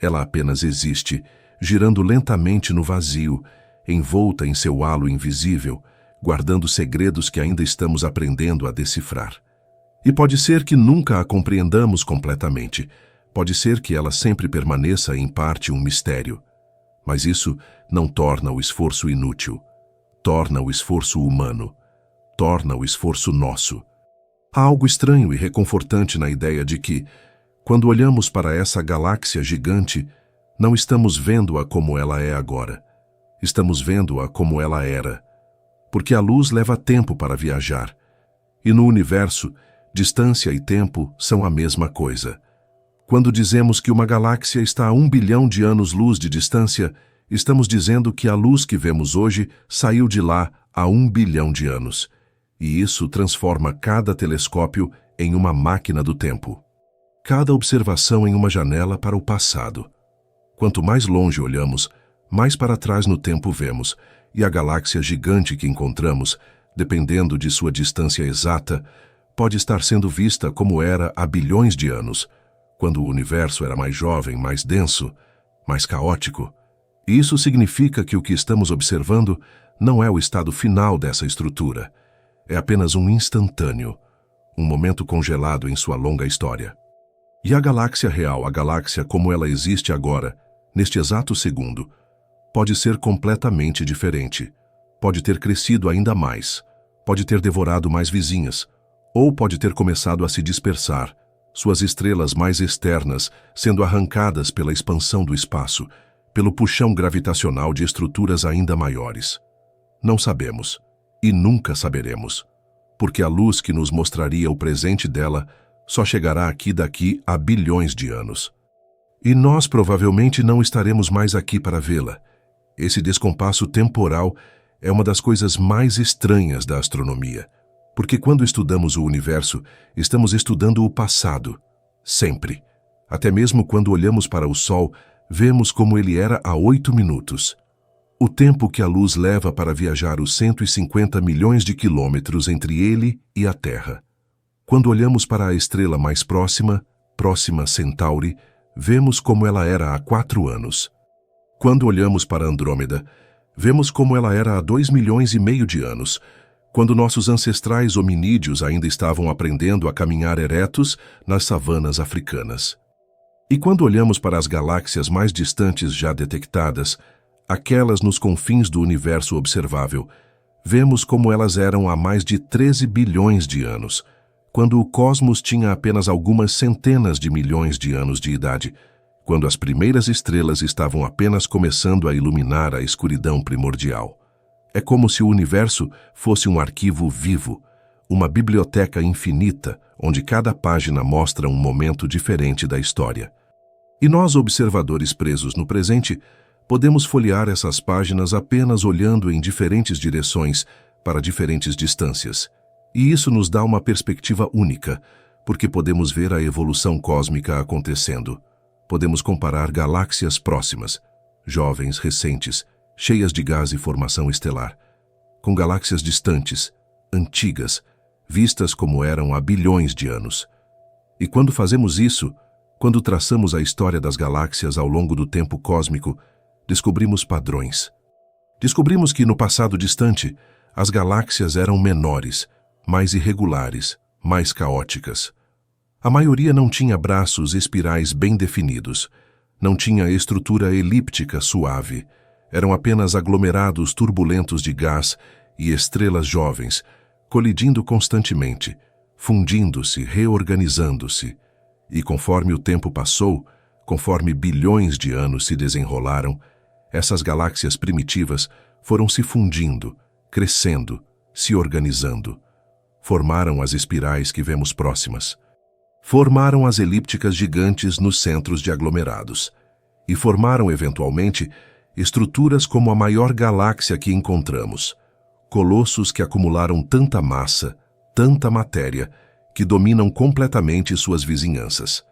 Ela apenas existe, girando lentamente no vazio, envolta em seu halo invisível, guardando segredos que ainda estamos aprendendo a decifrar. E pode ser que nunca a compreendamos completamente, pode ser que ela sempre permaneça em parte um mistério. Mas isso não torna o esforço inútil, torna o esforço humano, torna o esforço nosso. Há algo estranho e reconfortante na ideia de que, quando olhamos para essa galáxia gigante, não estamos vendo-a como ela é agora. Estamos vendo-a como ela era. Porque a luz leva tempo para viajar. E no universo, distância e tempo são a mesma coisa. Quando dizemos que uma galáxia está a 1 bilhão de anos-luz de distância, estamos dizendo que a luz que vemos hoje saiu de lá há 1 bilhão de anos. E isso transforma cada telescópio em uma máquina do tempo. Cada observação em uma janela para o passado. Quanto mais longe olhamos, mais para trás no tempo vemos, e a galáxia gigante que encontramos, dependendo de sua distância exata, pode estar sendo vista como era há bilhões de anos, quando o universo era mais jovem, mais denso, mais caótico. E isso significa que o que estamos observando não é o estado final dessa estrutura. É apenas um instantâneo, um momento congelado em sua longa história. E a galáxia real, a galáxia como ela existe agora, neste exato segundo, pode ser completamente diferente. Pode ter crescido ainda mais, pode ter devorado mais vizinhas, ou pode ter começado a se dispersar, suas estrelas mais externas sendo arrancadas pela expansão do espaço, pelo puxão gravitacional de estruturas ainda maiores. Não sabemos, e nunca saberemos, porque a luz que nos mostraria o presente dela só chegará aqui daqui a bilhões de anos. E nós provavelmente não estaremos mais aqui para vê-la. Esse descompasso temporal é uma das coisas mais estranhas da astronomia, porque quando estudamos o universo, estamos estudando o passado, sempre. Até mesmo quando olhamos para o Sol, vemos como ele era há 8 minutos. O tempo que a luz leva para viajar os 150 milhões de quilômetros entre ele e a Terra. Quando olhamos para a estrela mais próxima, Próxima Centauri, vemos como ela era há 4 anos. Quando olhamos para Andrômeda, vemos como ela era há 2,5 milhões de anos, quando nossos ancestrais hominídeos ainda estavam aprendendo a caminhar eretos nas savanas africanas. E quando olhamos para as galáxias mais distantes já detectadas, aquelas nos confins do universo observável, vemos como elas eram há mais de 13 bilhões de anos, quando o cosmos tinha apenas algumas centenas de milhões de anos de idade, quando as primeiras estrelas estavam apenas começando a iluminar a escuridão primordial. É como se o universo fosse um arquivo vivo, uma biblioteca infinita, onde cada página mostra um momento diferente da história. E nós, observadores presos no presente, podemos folhear essas páginas apenas olhando em diferentes direções, para diferentes distâncias. E isso nos dá uma perspectiva única, porque podemos ver a evolução cósmica acontecendo. Podemos comparar galáxias próximas, jovens, recentes, cheias de gás e formação estelar, com galáxias distantes, antigas, vistas como eram há bilhões de anos. E quando fazemos isso, quando traçamos a história das galáxias ao longo do tempo cósmico, descobrimos padrões. Descobrimos que, no passado distante, as galáxias eram menores, mais irregulares, mais caóticas. A maioria não tinha braços espirais bem definidos, não tinha estrutura elíptica suave, eram apenas aglomerados turbulentos de gás e estrelas jovens, colidindo constantemente, fundindo-se, reorganizando-se. E conforme o tempo passou, conforme bilhões de anos se desenrolaram, essas galáxias primitivas foram se fundindo, crescendo, se organizando. Formaram as espirais que vemos próximas. Formaram as elípticas gigantes nos centros de aglomerados. E formaram, eventualmente, estruturas como a maior galáxia que encontramos. Colossos que acumularam tanta massa, tanta matéria, que dominam completamente suas vizinhanças.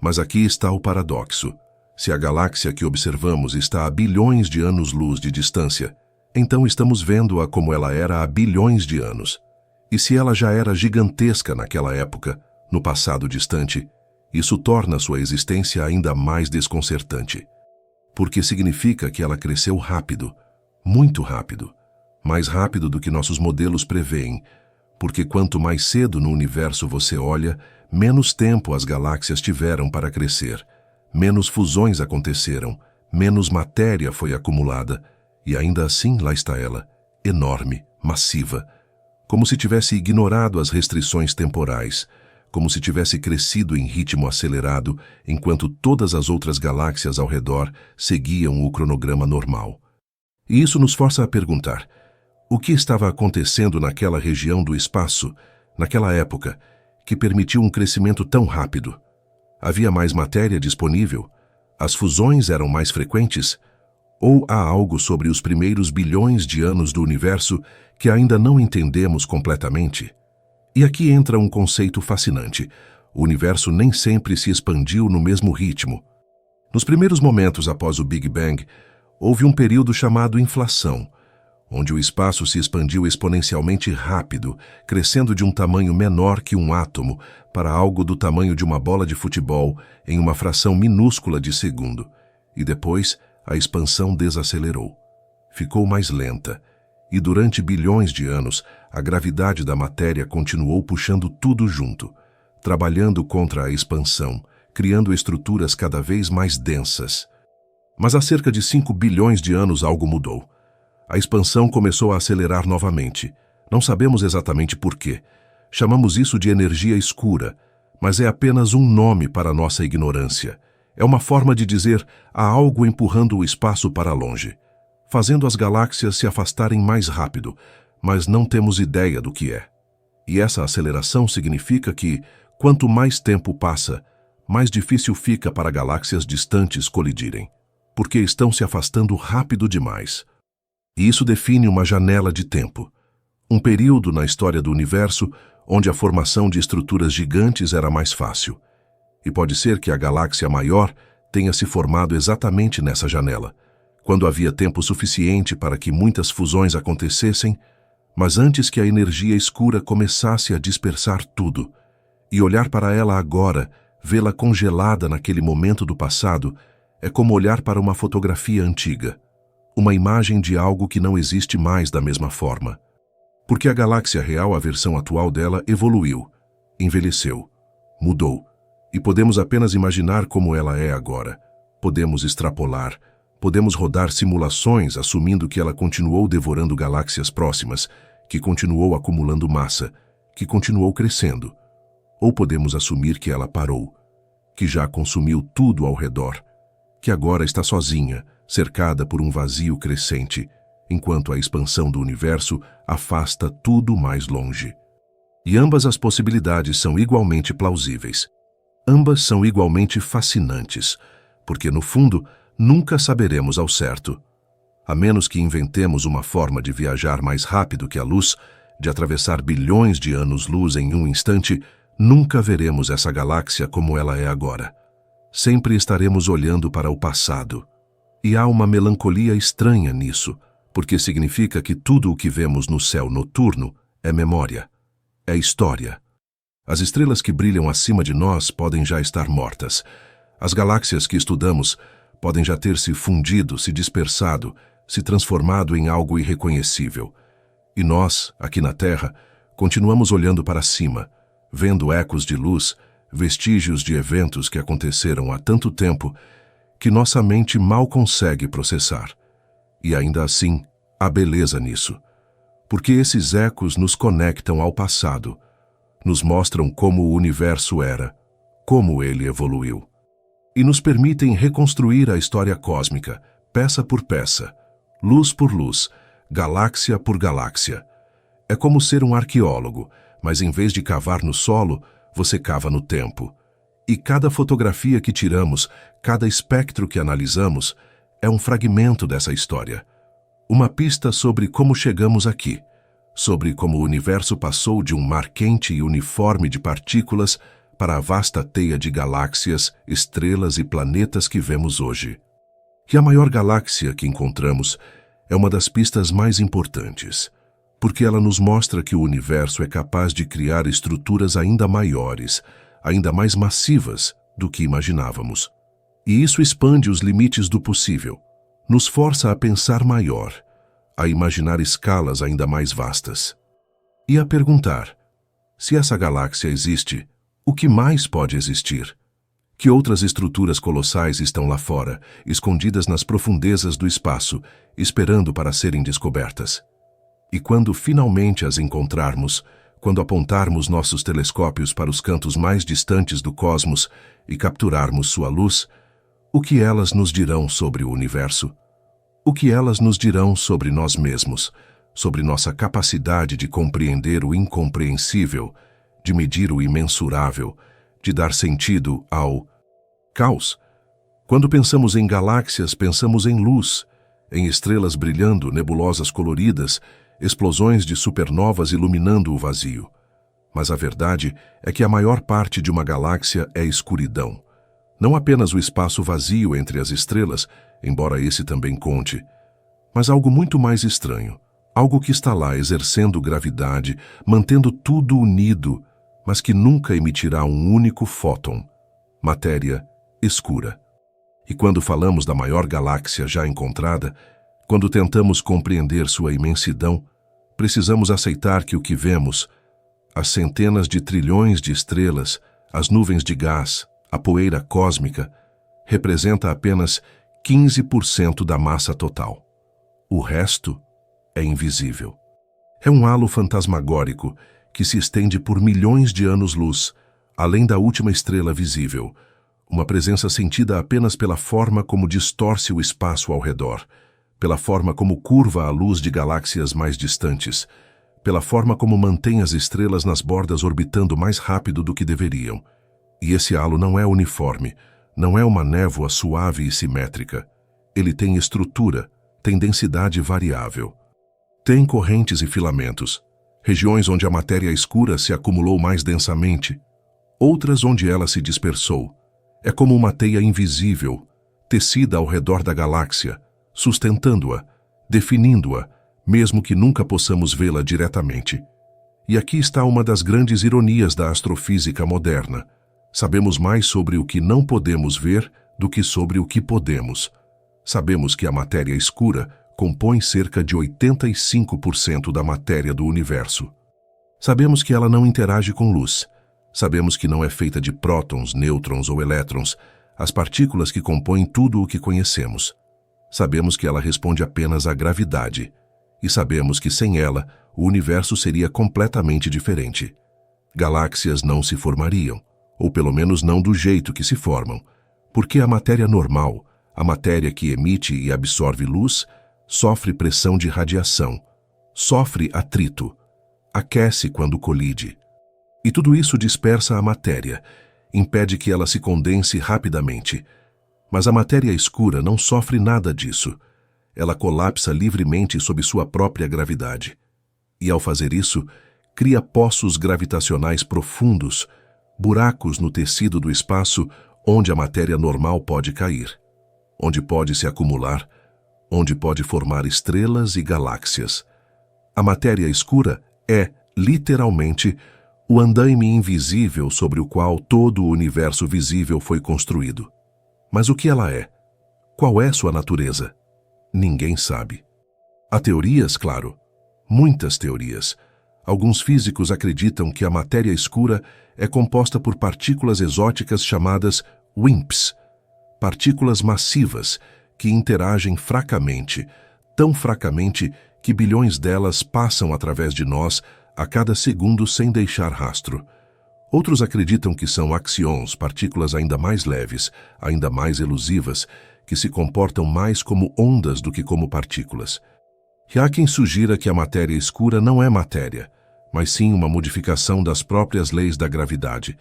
Mas aqui está o paradoxo. Se a galáxia que observamos está a bilhões de anos-luz de distância, então estamos vendo-a como ela era há bilhões de anos. E se ela já era gigantesca naquela época, no passado distante, isso torna sua existência ainda mais desconcertante. Porque significa que ela cresceu rápido, muito rápido, mais rápido do que nossos modelos preveem, porque quanto mais cedo no universo você olha, menos tempo as galáxias tiveram para crescer, menos fusões aconteceram, menos matéria foi acumulada, e ainda assim lá está ela, enorme, massiva, como se tivesse ignorado as restrições temporais, como se tivesse crescido em ritmo acelerado, enquanto todas as outras galáxias ao redor seguiam o cronograma normal. E isso nos força a perguntar: o que estava acontecendo naquela região do espaço, naquela época, que permitiu um crescimento tão rápido? Havia mais matéria disponível? As fusões eram mais frequentes? Ou há algo sobre os primeiros bilhões de anos do universo que ainda não entendemos completamente? E aqui entra um conceito fascinante. O universo nem sempre se expandiu no mesmo ritmo. Nos primeiros momentos após o Big Bang, houve um período chamado inflação, onde o espaço se expandiu exponencialmente rápido, crescendo de um tamanho menor que um átomo para algo do tamanho de uma bola de futebol em uma fração minúscula de segundo. E depois, a expansão desacelerou. Ficou mais lenta. E durante bilhões de anos, a gravidade da matéria continuou puxando tudo junto, trabalhando contra a expansão, criando estruturas cada vez mais densas. Mas há cerca de 5 bilhões de anos algo mudou. A expansão começou a acelerar novamente. Não sabemos exatamente por quê. Chamamos isso de energia escura, mas é apenas um nome para nossa ignorância. É uma forma de dizer há algo empurrando o espaço para longe, fazendo as galáxias se afastarem mais rápido, mas não temos ideia do que é. E essa aceleração significa que, quanto mais tempo passa, mais difícil fica para galáxias distantes colidirem, porque estão se afastando rápido demais. E isso define uma janela de tempo, um período na história do universo onde a formação de estruturas gigantes era mais fácil. E pode ser que a galáxia maior tenha se formado exatamente nessa janela, quando havia tempo suficiente para que muitas fusões acontecessem, mas antes que a energia escura começasse a dispersar tudo. E olhar para ela agora, vê-la congelada naquele momento do passado, é como olhar para uma fotografia antiga, uma imagem de algo que não existe mais da mesma forma. Porque a galáxia real, a versão atual dela, evoluiu, envelheceu, mudou, e podemos apenas imaginar como ela é agora. Podemos extrapolar, podemos rodar simulações assumindo que ela continuou devorando galáxias próximas, que continuou acumulando massa, que continuou crescendo. Ou podemos assumir que ela parou, que já consumiu tudo ao redor, que agora está sozinha, cercada por um vazio crescente, enquanto a expansão do universo afasta tudo mais longe. E ambas as possibilidades são igualmente plausíveis. Ambas são igualmente fascinantes, porque, no fundo, nunca saberemos ao certo. A menos que inventemos uma forma de viajar mais rápido que a luz, de atravessar bilhões de anos-luz em um instante, Nunca veremos essa galáxia como ela é agora. Sempre estaremos olhando para o passado. E há uma melancolia estranha nisso, porque significa que tudo o que vemos no céu noturno é memória, é história. As estrelas que brilham acima de nós podem já estar mortas. As galáxias que estudamos podem já ter se fundido, se dispersado, se transformado em algo irreconhecível. E nós, aqui na Terra, continuamos olhando para cima, vendo ecos de luz, vestígios de eventos que aconteceram há tanto tempo que nossa mente mal consegue processar. E ainda assim, há beleza nisso, porque esses ecos nos conectam ao passado, nos mostram como o universo era, como ele evoluiu, e nos permitem reconstruir a história cósmica, peça por peça, luz por luz, galáxia por galáxia. É como ser um arqueólogo, mas em vez de cavar no solo, você cava no tempo. E cada fotografia que tiramos, cada espectro que analisamos, é um fragmento dessa história. Uma pista sobre como chegamos aqui, sobre como o universo passou de um mar quente e uniforme de partículas para a vasta teia de galáxias, estrelas e planetas que vemos hoje. E a maior galáxia que encontramos é uma das pistas mais importantes, porque ela nos mostra que o universo é capaz de criar estruturas ainda maiores, ainda mais massivas do que imaginávamos. E isso expande os limites do possível, nos força a pensar maior, a imaginar escalas ainda mais vastas. E a perguntar, se essa galáxia existe, o que mais pode existir? Que outras estruturas colossais estão lá fora, escondidas nas profundezas do espaço, esperando para serem descobertas? E quando finalmente as encontrarmos, quando apontarmos nossos telescópios para os cantos mais distantes do cosmos e capturarmos sua luz, o que elas nos dirão sobre o universo? O que elas nos dirão sobre nós mesmos, sobre nossa capacidade de compreender o incompreensível, de medir o imensurável, de dar sentido ao caos? Quando pensamos em galáxias, pensamos em luz, em estrelas brilhando, nebulosas coloridas, explosões de supernovas iluminando o vazio. Mas a verdade é que a maior parte de uma galáxia é escuridão. Não apenas o espaço vazio entre as estrelas, embora esse também conte, mas algo muito mais estranho, algo que está lá exercendo gravidade, mantendo tudo unido, mas que nunca emitirá um único fóton, matéria escura. E quando falamos da maior galáxia já encontrada, quando tentamos compreender sua imensidão, precisamos aceitar que o que vemos, as centenas de trilhões de estrelas, as nuvens de gás, a poeira cósmica, representa apenas 15% da massa total. O resto é invisível. É um halo fantasmagórico que se estende por milhões de anos-luz, além da última estrela visível, uma presença sentida apenas pela forma como distorce o espaço ao redor, pela forma como curva a luz de galáxias mais distantes, pela forma como mantém as estrelas nas bordas orbitando mais rápido do que deveriam. E esse halo não é uniforme, não é uma névoa suave e simétrica. Ele tem estrutura, tem densidade variável. Tem correntes e filamentos, regiões onde a matéria escura se acumulou mais densamente, outras onde ela se dispersou. É como uma teia invisível, tecida ao redor da galáxia, sustentando-a, definindo-a, mesmo que nunca possamos vê-la diretamente. E aqui está uma das grandes ironias da astrofísica moderna. Sabemos mais sobre o que não podemos ver do que sobre o que podemos. Sabemos que a matéria escura compõe cerca de 85% da matéria do universo. Sabemos que ela não interage com luz. Sabemos que não é feita de prótons, nêutrons ou elétrons, as partículas que compõem tudo o que conhecemos. Sabemos que ela responde apenas à gravidade. E sabemos que sem ela, o universo seria completamente diferente. Galáxias não se formariam, ou pelo menos não do jeito que se formam, porque a matéria normal, a matéria que emite e absorve luz, sofre pressão de radiação, sofre atrito, aquece quando colide. E tudo isso dispersa a matéria, impede que ela se condense rapidamente. Mas a matéria escura não sofre nada disso. Ela colapsa livremente sob sua própria gravidade. E ao fazer isso, cria poços gravitacionais profundos, buracos no tecido do espaço onde a matéria normal pode cair, onde pode se acumular, onde pode formar estrelas e galáxias. A matéria escura é, literalmente, o andaime invisível sobre o qual todo o universo visível foi construído. Mas o que ela é? Qual é sua natureza? Ninguém sabe. Há teorias, claro, muitas teorias. Alguns físicos acreditam que a matéria escura é composta por partículas exóticas chamadas WIMPs, partículas massivas que interagem fracamente, tão fracamente que bilhões delas passam através de nós a cada segundo sem deixar rastro. Outros acreditam que são axions, partículas ainda mais leves, ainda mais elusivas, que se comportam mais como ondas do que como partículas. E há quem sugira que a matéria escura não é matéria, mas sim uma modificação das próprias leis da gravidade,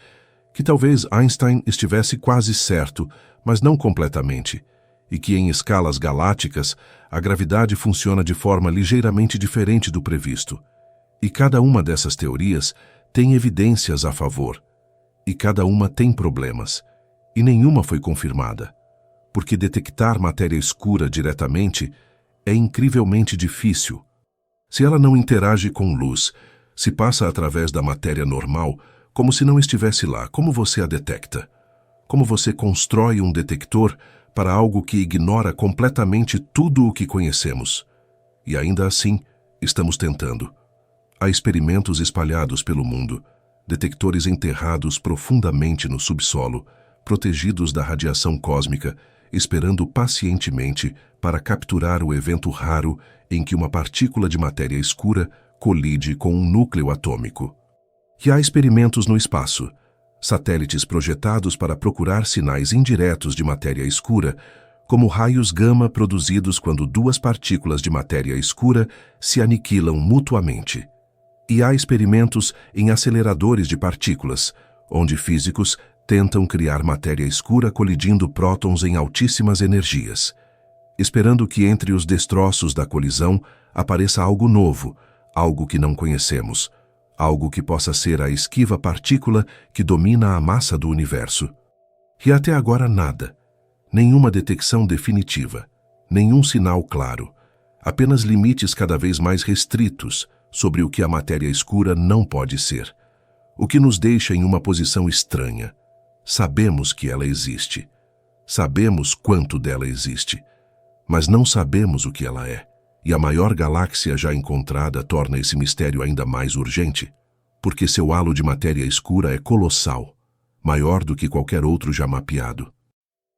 que talvez Einstein estivesse quase certo, mas não completamente, e que em escalas galácticas a gravidade funciona de forma ligeiramente diferente do previsto. E cada uma dessas teorias tem evidências a favor, e cada uma tem problemas, e nenhuma foi confirmada, porque detectar matéria escura diretamente é incrivelmente difícil. Se ela não interage com luz, se passa através da matéria normal, como se não estivesse lá, como você a detecta? Como você constrói um detector para algo que ignora completamente tudo o que conhecemos? E ainda assim, estamos tentando. Há experimentos espalhados pelo mundo, detectores enterrados profundamente no subsolo, protegidos da radiação cósmica, esperando pacientemente para capturar o evento raro em que uma partícula de matéria escura colide com um núcleo atômico. E há experimentos no espaço, satélites projetados para procurar sinais indiretos de matéria escura, como raios gama produzidos quando duas partículas de matéria escura se aniquilam mutuamente. E há experimentos em aceleradores de partículas, onde físicos tentam criar matéria escura colidindo prótons em altíssimas energias, esperando que entre os destroços da colisão apareça algo novo, algo que não conhecemos, algo que possa ser a esquiva partícula que domina a massa do universo. E até agora nada, nenhuma detecção definitiva, nenhum sinal claro, apenas limites cada vez mais restritos sobre o que a matéria escura não pode ser, o que nos deixa em uma posição estranha. Sabemos que ela existe, sabemos quanto dela existe, mas não sabemos o que ela é, e a maior galáxia já encontrada torna esse mistério ainda mais urgente, porque seu halo de matéria escura é colossal, maior do que qualquer outro já mapeado.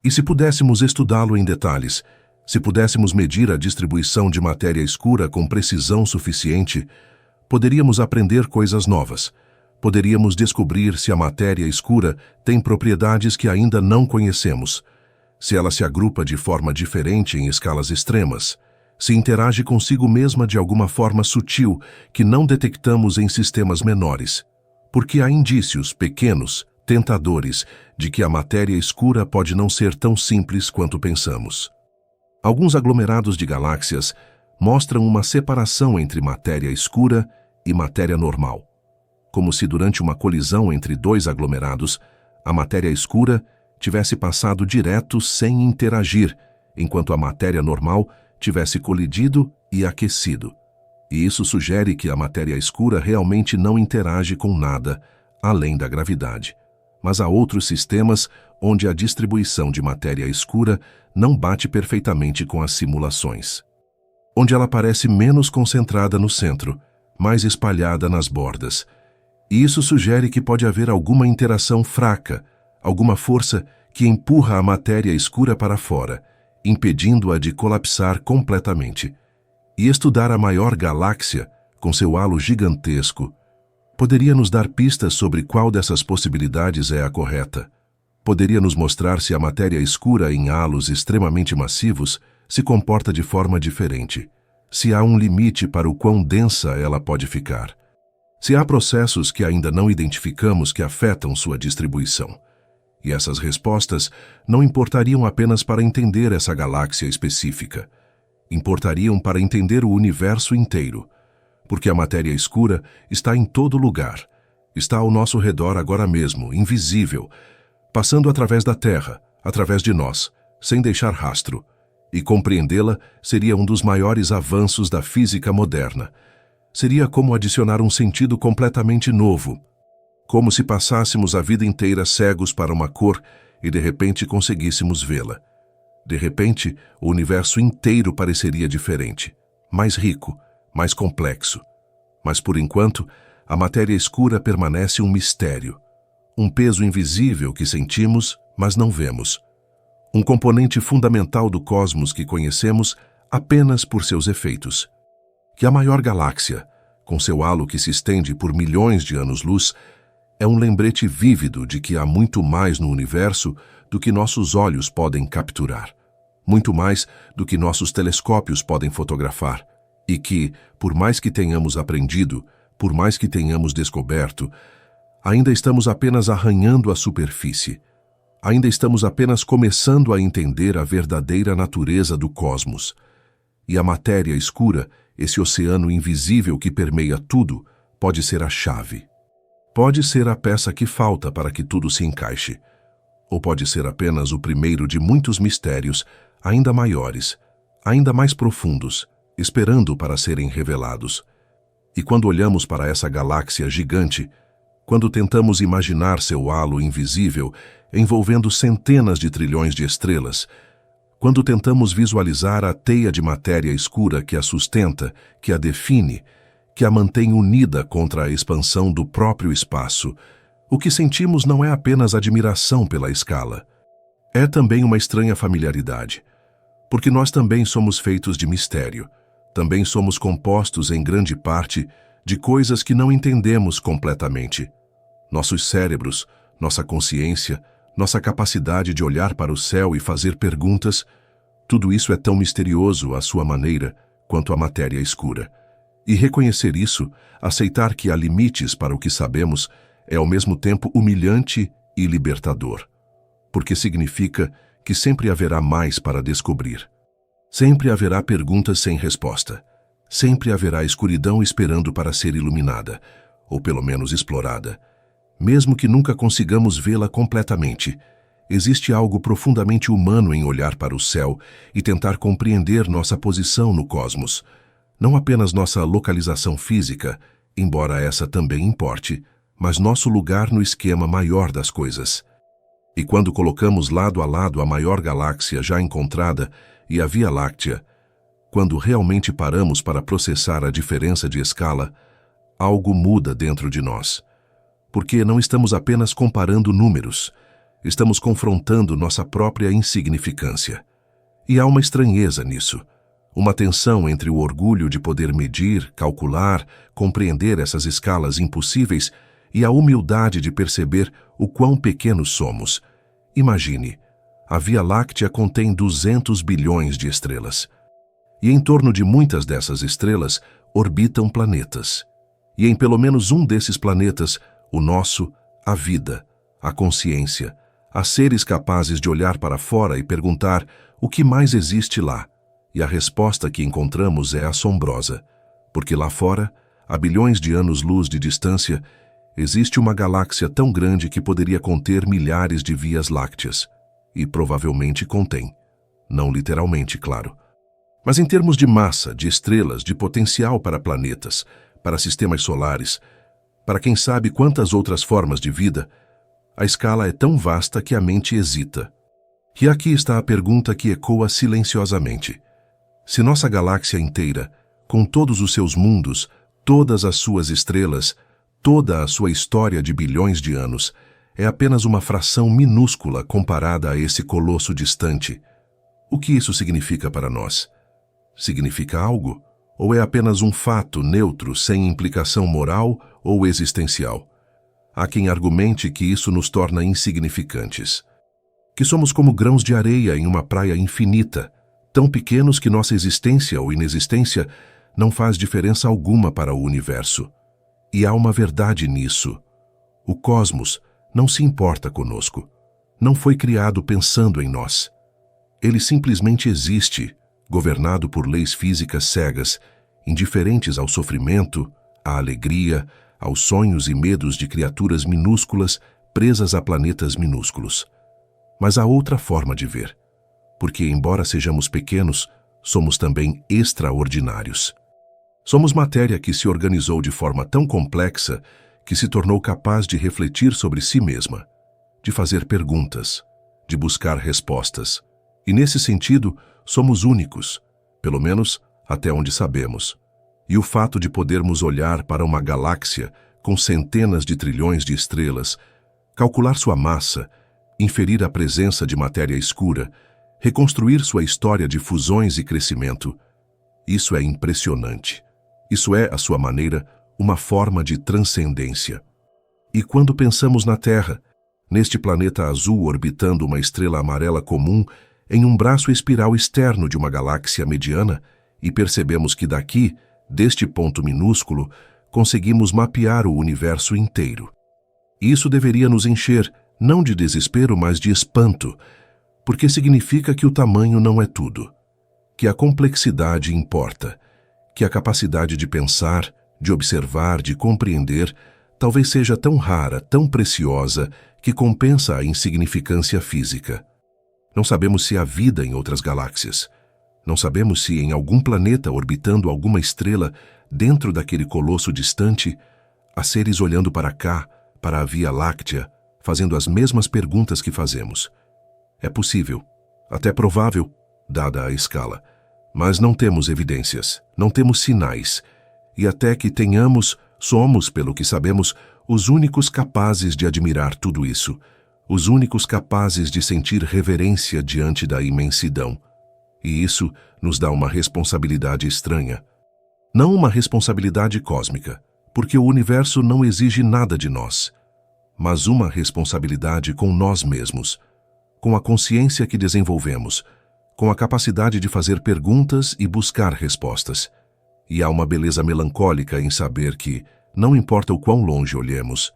E se pudéssemos estudá-lo em detalhes, se pudéssemos medir a distribuição de matéria escura com precisão suficiente, poderíamos aprender coisas novas. Poderíamos descobrir se a matéria escura tem propriedades que ainda não conhecemos, se ela se agrupa de forma diferente em escalas extremas, se interage consigo mesma de alguma forma sutil que não detectamos em sistemas menores, porque há indícios pequenos, tentadores, de que a matéria escura pode não ser tão simples quanto pensamos. Alguns aglomerados de galáxias mostram uma separação entre matéria escura e matéria normal, como se durante uma colisão entre dois aglomerados, a matéria escura tivesse passado direto sem interagir, enquanto a matéria normal tivesse colidido e aquecido. E isso sugere que a matéria escura realmente não interage com nada, além da gravidade. Mas há outros sistemas onde a distribuição de matéria escura não bate perfeitamente com as simulações, onde ela parece menos concentrada no centro, mais espalhada nas bordas. E isso sugere que pode haver alguma interação fraca, alguma força que empurra a matéria escura para fora, impedindo-a de colapsar completamente. E estudar a maior galáxia, com seu halo gigantesco, poderia nos dar pistas sobre qual dessas possibilidades é a correta. Poderia nos mostrar se a matéria escura em halos extremamente massivos se comporta de forma diferente, se há um limite para o quão densa ela pode ficar, se há processos que ainda não identificamos que afetam sua distribuição. E essas respostas não importariam apenas para entender essa galáxia específica, importariam para entender o universo inteiro, porque a matéria escura está em todo lugar, Está ao nosso redor agora mesmo, invisível, passando através da Terra, através de nós, sem deixar rastro. E compreendê-la seria um dos maiores avanços da física moderna. Seria como adicionar um sentido completamente novo, como se passássemos a vida inteira cegos para uma cor e de repente conseguíssemos vê-la. De repente, o universo inteiro pareceria diferente, mais rico, mais complexo. Mas por enquanto, a matéria escura permanece um mistério, um peso invisível que sentimos, mas não vemos. Um componente fundamental do cosmos que conhecemos apenas por seus efeitos. Que a maior galáxia, com seu halo que se estende por milhões de anos-luz, é um lembrete vívido de que há muito mais no universo do que nossos olhos podem capturar, muito mais do que nossos telescópios podem fotografar, e que, por mais que tenhamos aprendido, por mais que tenhamos descoberto, ainda estamos apenas arranhando a superfície. Ainda estamos apenas começando a entender a verdadeira natureza do cosmos. E a matéria escura, esse oceano invisível que permeia tudo, pode ser a chave. Pode ser a peça que falta para que tudo se encaixe. Ou pode ser apenas o primeiro de muitos mistérios, ainda maiores, ainda mais profundos, esperando para serem revelados. E quando olhamos para essa galáxia gigante, quando tentamos imaginar seu halo invisível, envolvendo centenas de trilhões de estrelas, quando tentamos visualizar a teia de matéria escura que a sustenta, que a define, que a mantém unida contra a expansão do próprio espaço, o que sentimos não é apenas admiração pela escala. É também uma estranha familiaridade, porque nós também somos feitos de mistério, também somos compostos em grande parte de coisas que não entendemos completamente. Nossos cérebros, nossa consciência, nossa capacidade de olhar para o céu e fazer perguntas, tudo isso é tão misterioso à sua maneira quanto a matéria escura. E reconhecer isso, aceitar que há limites para o que sabemos, é ao mesmo tempo humilhante e libertador. Porque significa que sempre haverá mais para descobrir. Sempre haverá perguntas sem resposta. Sempre haverá escuridão esperando para ser iluminada, ou pelo menos explorada. Mesmo que nunca consigamos vê-la completamente, existe algo profundamente humano em olhar para o céu e tentar compreender nossa posição no cosmos. Não apenas nossa localização física, embora essa também importe, mas nosso lugar no esquema maior das coisas. E quando colocamos lado a lado a maior galáxia já encontrada e a Via Láctea, quando realmente paramos para processar a diferença de escala, algo muda dentro de nós. Porque não estamos apenas comparando números, estamos confrontando nossa própria insignificância. E há uma estranheza nisso, uma tensão entre o orgulho de poder medir, calcular, compreender essas escalas impossíveis e a humildade de perceber o quão pequenos somos. Imagine, a Via Láctea contém 200 bilhões de estrelas. E em torno de muitas dessas estrelas orbitam planetas. E em pelo menos um desses planetas, o nosso, a vida, a consciência, há seres capazes de olhar para fora e perguntar o que mais existe lá. E a resposta que encontramos é assombrosa, porque lá fora, a bilhões de anos-luz de distância, existe uma galáxia tão grande que poderia conter milhares de vias lácteas, e provavelmente contém. Não literalmente, claro. Mas em termos de massa, de estrelas, de potencial para planetas, para sistemas solares, para quem sabe quantas outras formas de vida, a escala é tão vasta que a mente hesita. E aqui está a pergunta que ecoa silenciosamente. Se nossa galáxia inteira, com todos os seus mundos, todas as suas estrelas, toda a sua história de bilhões de anos, é apenas uma fração minúscula comparada a esse colosso distante, o que isso significa para nós? Significa algo? Ou é apenas um fato neutro, sem implicação moral ou existencial? Há quem argumente que isso nos torna insignificantes. Que somos como grãos de areia em uma praia infinita, tão pequenos que nossa existência ou inexistência não faz diferença alguma para o universo. E há uma verdade nisso. O cosmos não se importa conosco. Não foi criado pensando em nós. Ele simplesmente existe, governado por leis físicas cegas, indiferentes ao sofrimento, à alegria, aos sonhos e medos de criaturas minúsculas presas a planetas minúsculos. Mas há outra forma de ver, porque, embora sejamos pequenos, somos também extraordinários. Somos matéria que se organizou de forma tão complexa que se tornou capaz de refletir sobre si mesma, de fazer perguntas, de buscar respostas. E, nesse sentido, somos únicos, pelo menos até onde sabemos. E o fato de podermos olhar para uma galáxia com centenas de trilhões de estrelas, calcular sua massa, inferir a presença de matéria escura, reconstruir sua história de fusões e crescimento, isso é impressionante. Isso é, à sua maneira, uma forma de transcendência. E quando pensamos na Terra, neste planeta azul orbitando uma estrela amarela comum em um braço espiral externo de uma galáxia mediana, e percebemos que daqui, deste ponto minúsculo, conseguimos mapear o universo inteiro. Isso deveria nos encher, não de desespero, mas de espanto, porque significa que o tamanho não é tudo, que a complexidade importa, que a capacidade de pensar, de observar, de compreender, talvez seja tão rara, tão preciosa, que compensa a insignificância física. Não sabemos se há vida em outras galáxias. Não sabemos se em algum planeta orbitando alguma estrela, dentro daquele colosso distante, há seres olhando para cá, para a Via Láctea, fazendo as mesmas perguntas que fazemos. É possível, até provável, dada a escala, mas não temos evidências, não temos sinais, e até que tenhamos, somos, pelo que sabemos, os únicos capazes de admirar tudo isso, os únicos capazes de sentir reverência diante da imensidão. E isso nos dá uma responsabilidade estranha. Não uma responsabilidade cósmica, porque o universo não exige nada de nós, mas uma responsabilidade com nós mesmos, com a consciência que desenvolvemos, com a capacidade de fazer perguntas e buscar respostas. E há uma beleza melancólica em saber que, não importa o quão longe olhemos,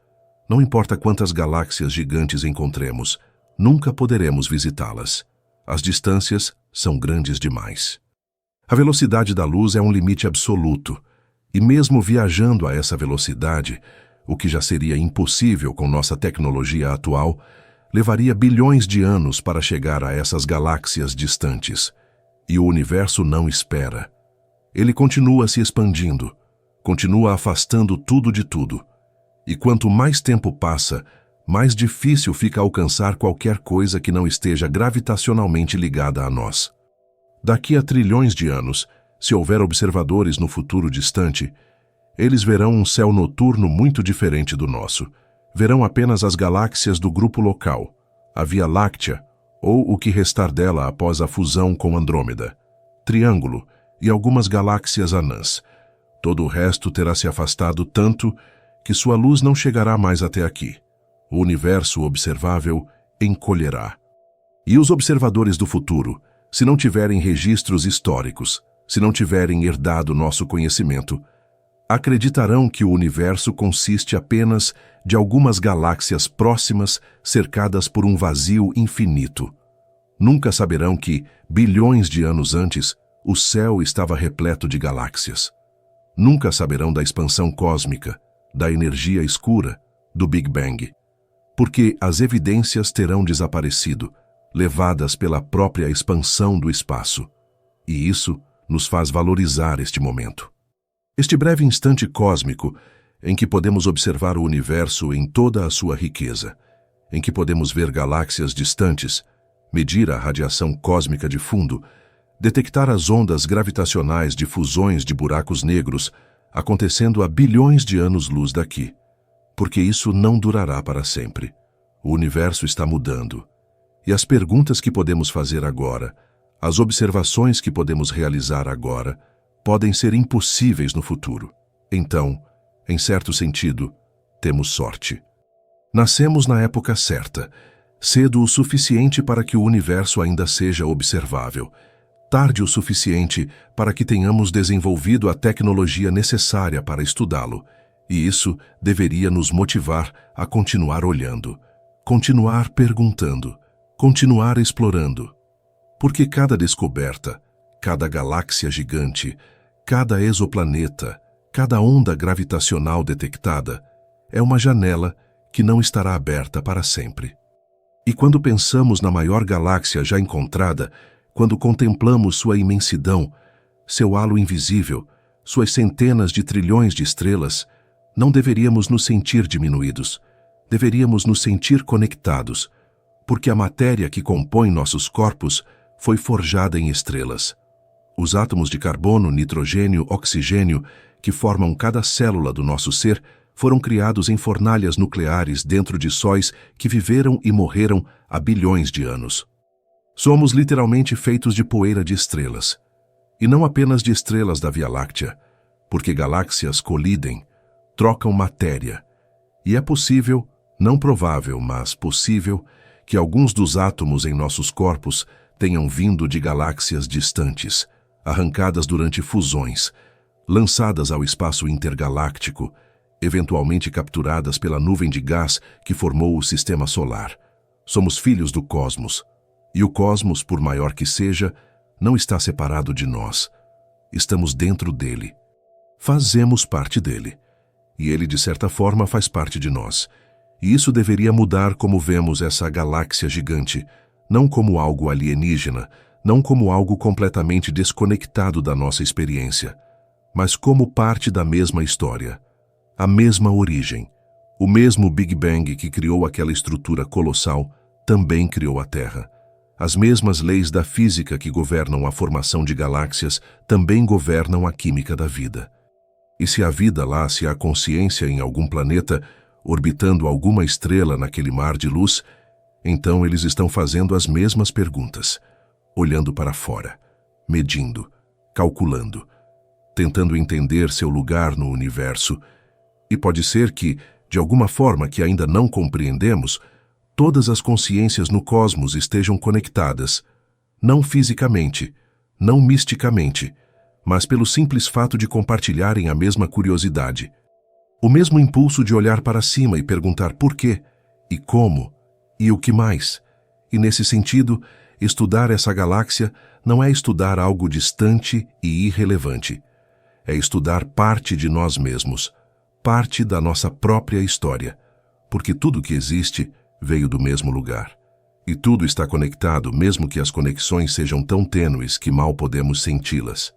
não importa quantas galáxias gigantes encontremos, nunca poderemos visitá-las. As distâncias são grandes demais. A velocidade da luz é um limite absoluto, e mesmo viajando a essa velocidade, o que já seria impossível com nossa tecnologia atual, levaria bilhões de anos para chegar a essas galáxias distantes. E o universo não espera. Ele continua se expandindo, continua afastando tudo de tudo. E quanto mais tempo passa, mais difícil fica alcançar qualquer coisa que não esteja gravitacionalmente ligada a nós. Daqui a trilhões de anos, se houver observadores no futuro distante, eles verão um céu noturno muito diferente do nosso. Verão apenas as galáxias do grupo local, a Via Láctea, ou o que restar dela após a fusão com Andrômeda, Triângulo e algumas galáxias anãs. Todo o resto terá se afastado tanto que sua luz não chegará mais até aqui. O universo observável encolherá. E os observadores do futuro, se não tiverem registros históricos, se não tiverem herdado nosso conhecimento, acreditarão que o universo consiste apenas de algumas galáxias próximas cercadas por um vazio infinito. Nunca saberão que, bilhões de anos antes, o céu estava repleto de galáxias. Nunca saberão da expansão cósmica, da energia escura, do Big Bang, porque as evidências terão desaparecido, levadas pela própria expansão do espaço. E isso nos faz valorizar este momento. Este breve instante cósmico em que podemos observar o universo em toda a sua riqueza, em que podemos ver galáxias distantes, medir a radiação cósmica de fundo, detectar as ondas gravitacionais de fusões de buracos negros acontecendo a bilhões de anos-luz daqui, porque isso não durará para sempre. O universo está mudando, e as perguntas que podemos fazer agora, as observações que podemos realizar agora, podem ser impossíveis no futuro. Então, em certo sentido, temos sorte. Nascemos na época certa, cedo o suficiente para que o universo ainda seja observável, tarde o suficiente para que tenhamos desenvolvido a tecnologia necessária para estudá-lo, e isso deveria nos motivar a continuar olhando, continuar perguntando, continuar explorando. Porque cada descoberta, cada galáxia gigante, cada exoplaneta, Cada onda gravitacional detectada é uma janela que não estará aberta para sempre. E quando pensamos na maior galáxia já encontrada, quando contemplamos sua imensidão, seu halo invisível, suas centenas de trilhões de estrelas, não deveríamos nos sentir diminuídos, deveríamos nos sentir conectados, porque a matéria que compõe nossos corpos foi forjada em estrelas. Os átomos de carbono, nitrogênio, oxigênio, que formam cada célula do nosso ser, foram criados em fornalhas nucleares dentro de sóis que viveram e morreram há bilhões de anos. Somos literalmente feitos de poeira de estrelas. E não apenas de estrelas da Via Láctea, porque galáxias colidem, trocam matéria. E é possível, não provável, mas possível, que alguns dos átomos em nossos corpos tenham vindo de galáxias distantes, arrancadas durante fusões, lançadas ao espaço intergaláctico, eventualmente capturadas pela nuvem de gás que formou o sistema solar. Somos filhos do cosmos. E o cosmos, por maior que seja, não está separado de nós. Estamos dentro dele. Fazemos parte dele. E ele, de certa forma, faz parte de nós. E isso deveria mudar como vemos essa galáxia gigante, não como algo alienígena, não como algo completamente desconectado da nossa experiência, mas como parte da mesma história, a mesma origem. O mesmo Big Bang que criou aquela estrutura colossal também criou a Terra. As mesmas leis da física que governam a formação de galáxias também governam a química da vida. E se há vida lá, se há consciência em algum planeta, orbitando alguma estrela naquele mar de luz, então eles estão fazendo as mesmas perguntas, olhando para fora, medindo, calculando, tentando entender seu lugar no universo. E pode ser que, de alguma forma que ainda não compreendemos, todas as consciências no cosmos estejam conectadas, não fisicamente, não misticamente, mas pelo simples fato de compartilharem a mesma curiosidade. O mesmo impulso de olhar para cima e perguntar por quê, e como, e o que mais. E nesse sentido, estudar essa galáxia não é estudar algo distante e irrelevante. É estudar parte de nós mesmos, parte da nossa própria história, porque tudo que existe veio do mesmo lugar. E tudo está conectado, mesmo que as conexões sejam tão tênues que mal podemos senti-las.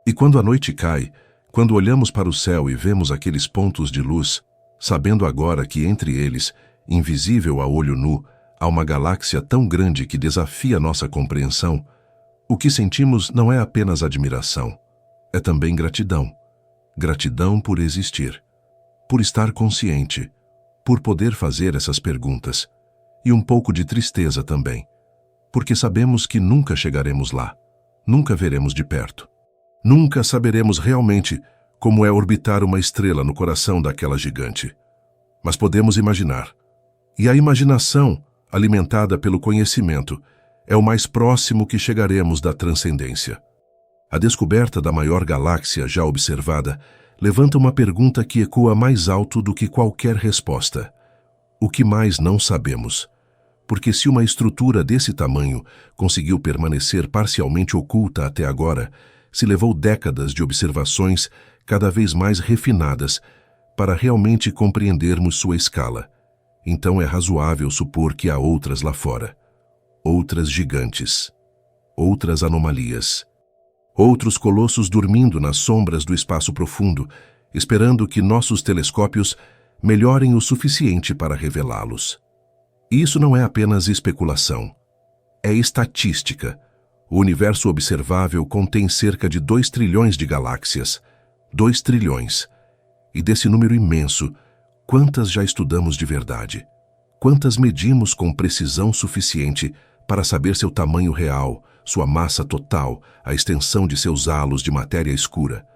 E quando a noite cai, quando olhamos para o céu e vemos aqueles pontos de luz, sabendo agora que entre eles, invisível a olho nu, há uma galáxia tão grande que desafia nossa compreensão, o que sentimos não é apenas admiração, é também gratidão. Gratidão por existir, por estar consciente, por poder fazer essas perguntas, e um pouco de tristeza também, porque sabemos que nunca chegaremos lá, nunca veremos de perto. Nunca saberemos realmente como é orbitar uma estrela no coração daquela gigante. Mas podemos imaginar. E a imaginação, alimentada pelo conhecimento, é o mais próximo que chegaremos da transcendência. A descoberta da maior galáxia já observada levanta uma pergunta que ecoa mais alto do que qualquer resposta. O que mais não sabemos? Porque se uma estrutura desse tamanho conseguiu permanecer parcialmente oculta até agora, se levou décadas de observações cada vez mais refinadas para realmente compreendermos sua escala. Então é razoável supor que há outras lá fora. Outras gigantes. Outras anomalias. Outros colossos dormindo nas sombras do espaço profundo, esperando que nossos telescópios melhorem o suficiente para revelá-los. E isso não é apenas especulação. É estatística. O universo observável contém cerca de 2 trilhões de galáxias. 2 trilhões. E desse número imenso, quantas já estudamos de verdade? Quantas medimos com precisão suficiente para saber seu tamanho real, sua massa total, a extensão de seus halos de matéria escura?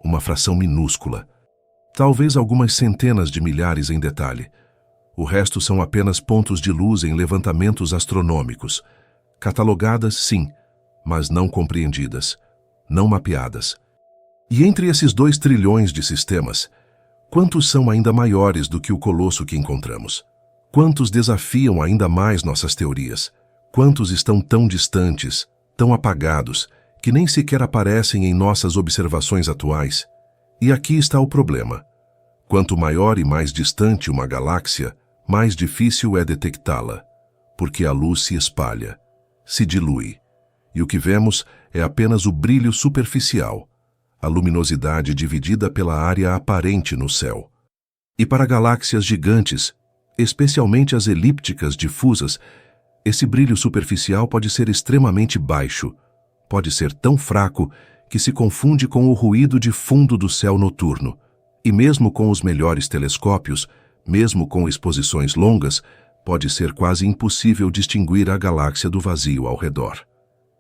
Uma fração minúscula. Talvez algumas centenas de milhares em detalhe. O resto são apenas pontos de luz em levantamentos astronômicos. Catalogadas, sim, mas não compreendidas, não mapeadas. E entre esses 2 trilhões de sistemas, quantos são ainda maiores do que o colosso que encontramos? Quantos desafiam ainda mais nossas teorias? Quantos estão tão distantes, tão apagados, que nem sequer aparecem em nossas observações atuais? E aqui está o problema. Quanto maior e mais distante uma galáxia, mais difícil é detectá-la, porque a luz se espalha, se dilui, e o que vemos é apenas o brilho superficial, a luminosidade dividida pela área aparente no céu. E para galáxias gigantes, especialmente as elípticas difusas, esse brilho superficial pode ser extremamente baixo, pode ser tão fraco que se confunde com o ruído de fundo do céu noturno, e mesmo com os melhores telescópios, mesmo com exposições longas, pode ser quase impossível distinguir a galáxia do vazio ao redor.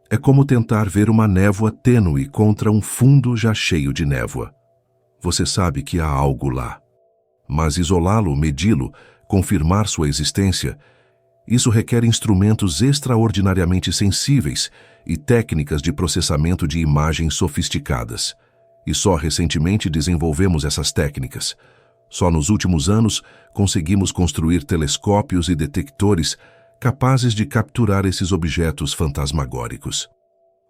É como tentar ver uma névoa tênue contra um fundo já cheio de névoa. Você sabe que há algo lá. Mas isolá-lo, medi-lo, confirmar sua existência, isso requer instrumentos extraordinariamente sensíveis e técnicas de processamento de imagens sofisticadas. E só recentemente desenvolvemos essas técnicas. Só nos últimos anos conseguimos construir telescópios e detectores capazes de capturar esses objetos fantasmagóricos.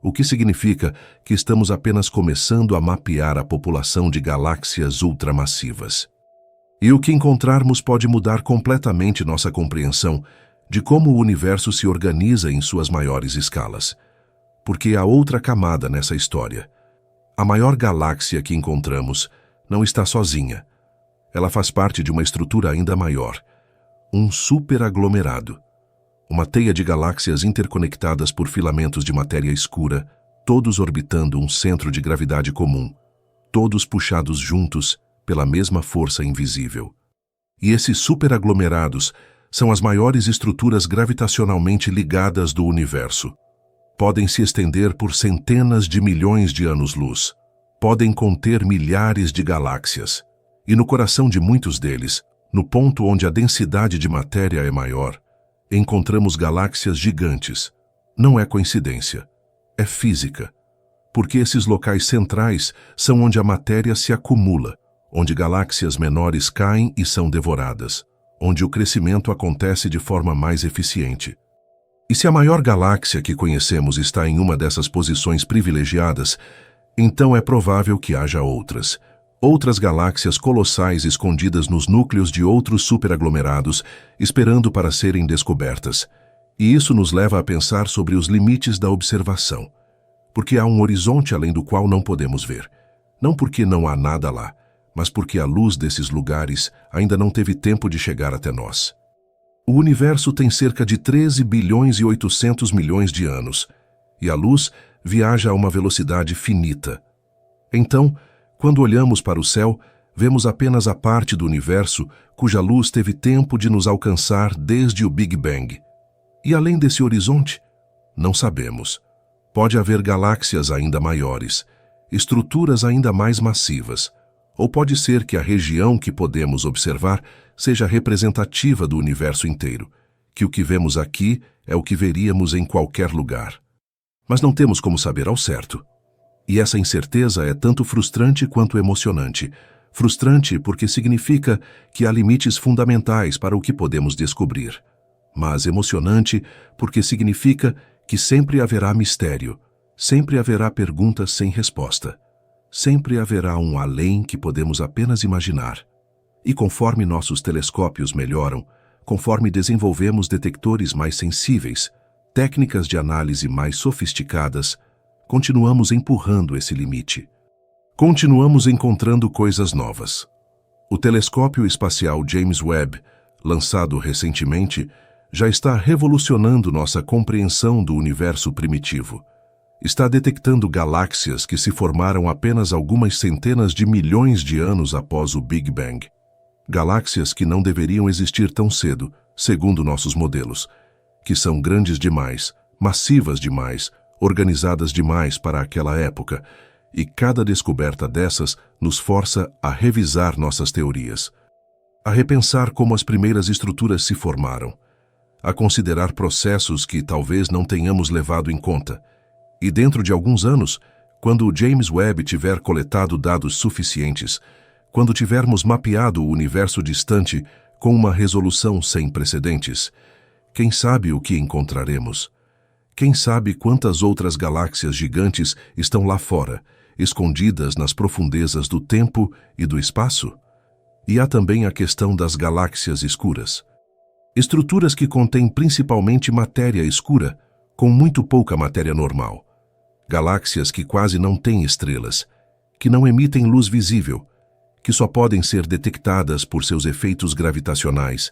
O que significa que estamos apenas começando a mapear a população de galáxias ultramassivas. E o que encontrarmos pode mudar completamente nossa compreensão de como o universo se organiza em suas maiores escalas. Porque há outra camada nessa história. A maior galáxia que encontramos não está sozinha. Ela faz parte de uma estrutura ainda maior, um superaglomerado. Uma teia de galáxias interconectadas por filamentos de matéria escura, todos orbitando um centro de gravidade comum, todos puxados juntos pela mesma força invisível. E esses superaglomerados são as maiores estruturas gravitacionalmente ligadas do universo. Podem se estender por centenas de milhões de anos-luz. Podem conter milhares de galáxias. E no coração de muitos deles, no ponto onde a densidade de matéria é maior, encontramos galáxias gigantes. Não é coincidência, é física. Porque esses locais centrais são onde a matéria se acumula, onde galáxias menores caem e são devoradas, onde o crescimento acontece de forma mais eficiente. E se a maior galáxia que conhecemos está em uma dessas posições privilegiadas, então é provável que haja outras galáxias colossais escondidas nos núcleos de outros superaglomerados, esperando para serem descobertas. E isso nos leva a pensar sobre os limites da observação. Porque há um horizonte além do qual não podemos ver. Não porque não há nada lá, mas porque a luz desses lugares ainda não teve tempo de chegar até nós. O universo tem cerca de 13 bilhões e 800 milhões de anos, e a luz viaja a uma velocidade finita. Então, quando olhamos para o céu, vemos apenas a parte do universo cuja luz teve tempo de nos alcançar desde o Big Bang. E além desse horizonte? Não sabemos. Pode haver galáxias ainda maiores, estruturas ainda mais massivas, ou pode ser que a região que podemos observar seja representativa do universo inteiro, que o que vemos aqui é o que veríamos em qualquer lugar. Mas não temos como saber ao certo. E essa incerteza é tanto frustrante quanto emocionante. Frustrante porque significa que há limites fundamentais para o que podemos descobrir. Mas emocionante porque significa que sempre haverá mistério, sempre haverá perguntas sem resposta. Sempre haverá um além que podemos apenas imaginar. E conforme nossos telescópios melhoram, conforme desenvolvemos detectores mais sensíveis, técnicas de análise mais sofisticadas, continuamos empurrando esse limite. Continuamos encontrando coisas novas. O telescópio espacial James Webb, lançado recentemente, já está revolucionando nossa compreensão do universo primitivo. Está detectando galáxias que se formaram apenas algumas centenas de milhões de anos após o Big Bang. Galáxias que não deveriam existir tão cedo, segundo nossos modelos, que são grandes demais, massivas demais, organizadas demais para aquela época, e cada descoberta dessas nos força a revisar nossas teorias, a repensar como as primeiras estruturas se formaram, a considerar processos que talvez não tenhamos levado em conta. E dentro de alguns anos, quando o James Webb tiver coletado dados suficientes, quando tivermos mapeado o universo distante com uma resolução sem precedentes, quem sabe o que encontraremos? Quem sabe quantas outras galáxias gigantes estão lá fora, escondidas nas profundezas do tempo e do espaço? E há também a questão das galáxias escuras. Estruturas que contêm principalmente matéria escura, com muito pouca matéria normal. Galáxias que quase não têm estrelas, que não emitem luz visível, que só podem ser detectadas por seus efeitos gravitacionais,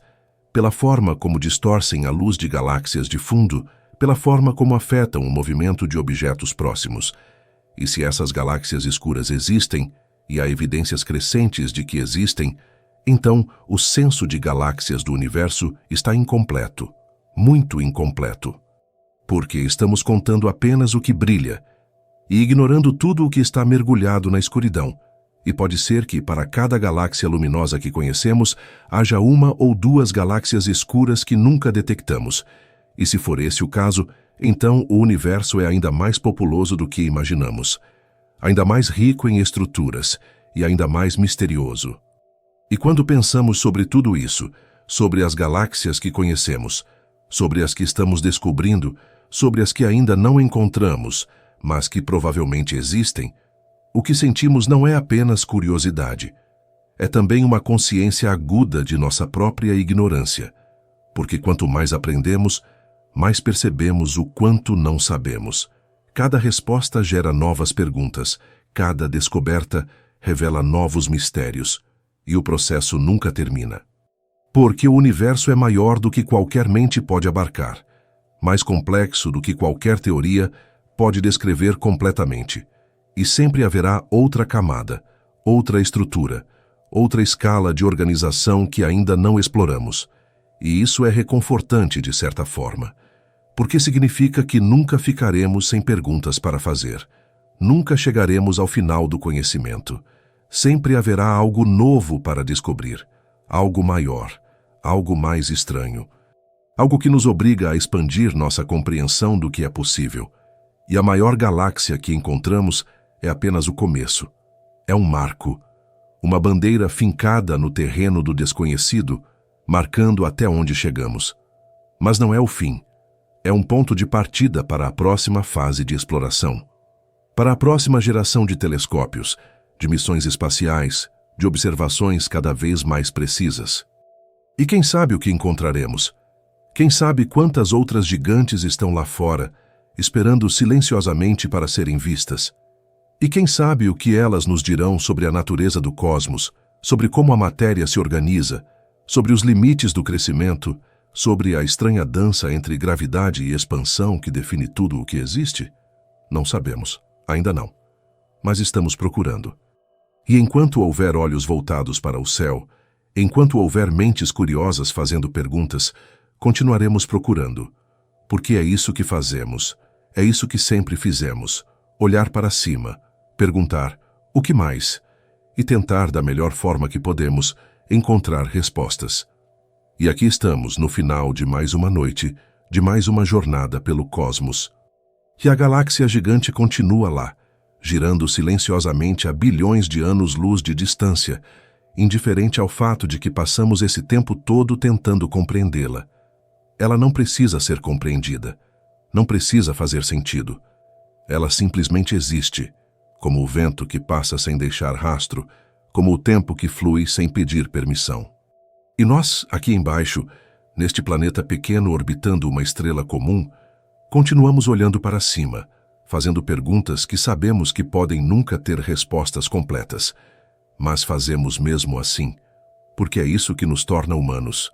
pela forma como distorcem a luz de galáxias de fundo, pela forma como afetam o movimento de objetos próximos. E se essas galáxias escuras existem, e há evidências crescentes de que existem, então o censo de galáxias do universo está incompleto, muito incompleto. Porque estamos contando apenas o que brilha, e ignorando tudo o que está mergulhado na escuridão. E pode ser que, para cada galáxia luminosa que conhecemos, haja uma ou duas galáxias escuras que nunca detectamos. E se for esse o caso, então o universo é ainda mais populoso do que imaginamos, ainda mais rico em estruturas e ainda mais misterioso. E quando pensamos sobre tudo isso, sobre as galáxias que conhecemos, sobre as que estamos descobrindo, sobre as que ainda não encontramos, mas que provavelmente existem, o que sentimos não é apenas curiosidade, é também uma consciência aguda de nossa própria ignorância, porque quanto mais aprendemos, mais percebemos o quanto não sabemos. Cada resposta gera novas perguntas, cada descoberta revela novos mistérios, e o processo nunca termina. Porque o universo é maior do que qualquer mente pode abarcar, mais complexo do que qualquer teoria pode descrever completamente. E sempre haverá outra camada, outra estrutura, outra escala de organização que ainda não exploramos. E isso é reconfortante de certa forma, porque significa que nunca ficaremos sem perguntas para fazer. Nunca chegaremos ao final do conhecimento. Sempre haverá algo novo para descobrir, algo maior, algo mais estranho. Algo que nos obriga a expandir nossa compreensão do que é possível. E a maior galáxia que encontramos é apenas o começo. É um marco, uma bandeira fincada no terreno do desconhecido, marcando até onde chegamos. Mas não é o fim. É um ponto de partida para a próxima fase de exploração. Para a próxima geração de telescópios, de missões espaciais, de observações cada vez mais precisas. E quem sabe o que encontraremos? Quem sabe quantas outras gigantes estão lá fora, esperando silenciosamente para serem vistas? E quem sabe o que elas nos dirão sobre a natureza do cosmos, sobre como a matéria se organiza, sobre os limites do crescimento, sobre a estranha dança entre gravidade e expansão que define tudo o que existe? Não sabemos, ainda não. Mas estamos procurando. E enquanto houver olhos voltados para o céu, enquanto houver mentes curiosas fazendo perguntas, continuaremos procurando. Porque é isso que fazemos, é isso que sempre fizemos, olhar para cima, perguntar, o que mais? E tentar, da melhor forma que podemos, encontrar respostas. E aqui estamos, no final de mais uma noite, de mais uma jornada pelo cosmos. E a galáxia gigante continua lá, girando silenciosamente a bilhões de anos-luz de distância, indiferente ao fato de que passamos esse tempo todo tentando compreendê-la. Ela não precisa ser compreendida, não precisa fazer sentido. Ela simplesmente existe, como o vento que passa sem deixar rastro, como o tempo que flui sem pedir permissão. E nós, aqui embaixo, neste planeta pequeno orbitando uma estrela comum, continuamos olhando para cima, fazendo perguntas que sabemos que podem nunca ter respostas completas, mas fazemos mesmo assim, porque é isso que nos torna humanos.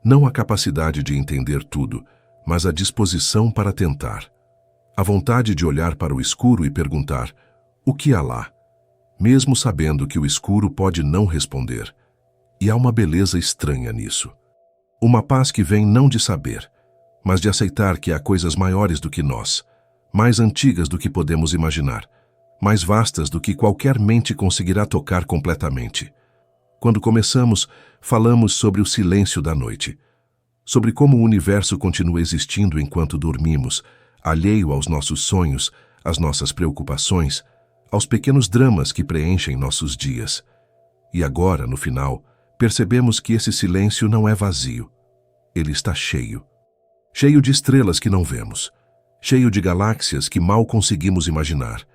Não a capacidade de entender tudo, mas a disposição para tentar. A vontade de olhar para o escuro e perguntar, o que há lá? Mesmo sabendo que o escuro pode não responder. E há uma beleza estranha nisso. Uma paz que vem não de saber, mas de aceitar que há coisas maiores do que nós, mais antigas do que podemos imaginar, mais vastas do que qualquer mente conseguirá tocar completamente. Quando começamos, falamos sobre o silêncio da noite, sobre como o universo continua existindo enquanto dormimos, alheio aos nossos sonhos, às nossas preocupações, aos pequenos dramas que preenchem nossos dias. E agora, no final, percebemos que esse silêncio não é vazio. Ele está cheio. Cheio de estrelas que não vemos. Cheio de galáxias que mal conseguimos imaginar.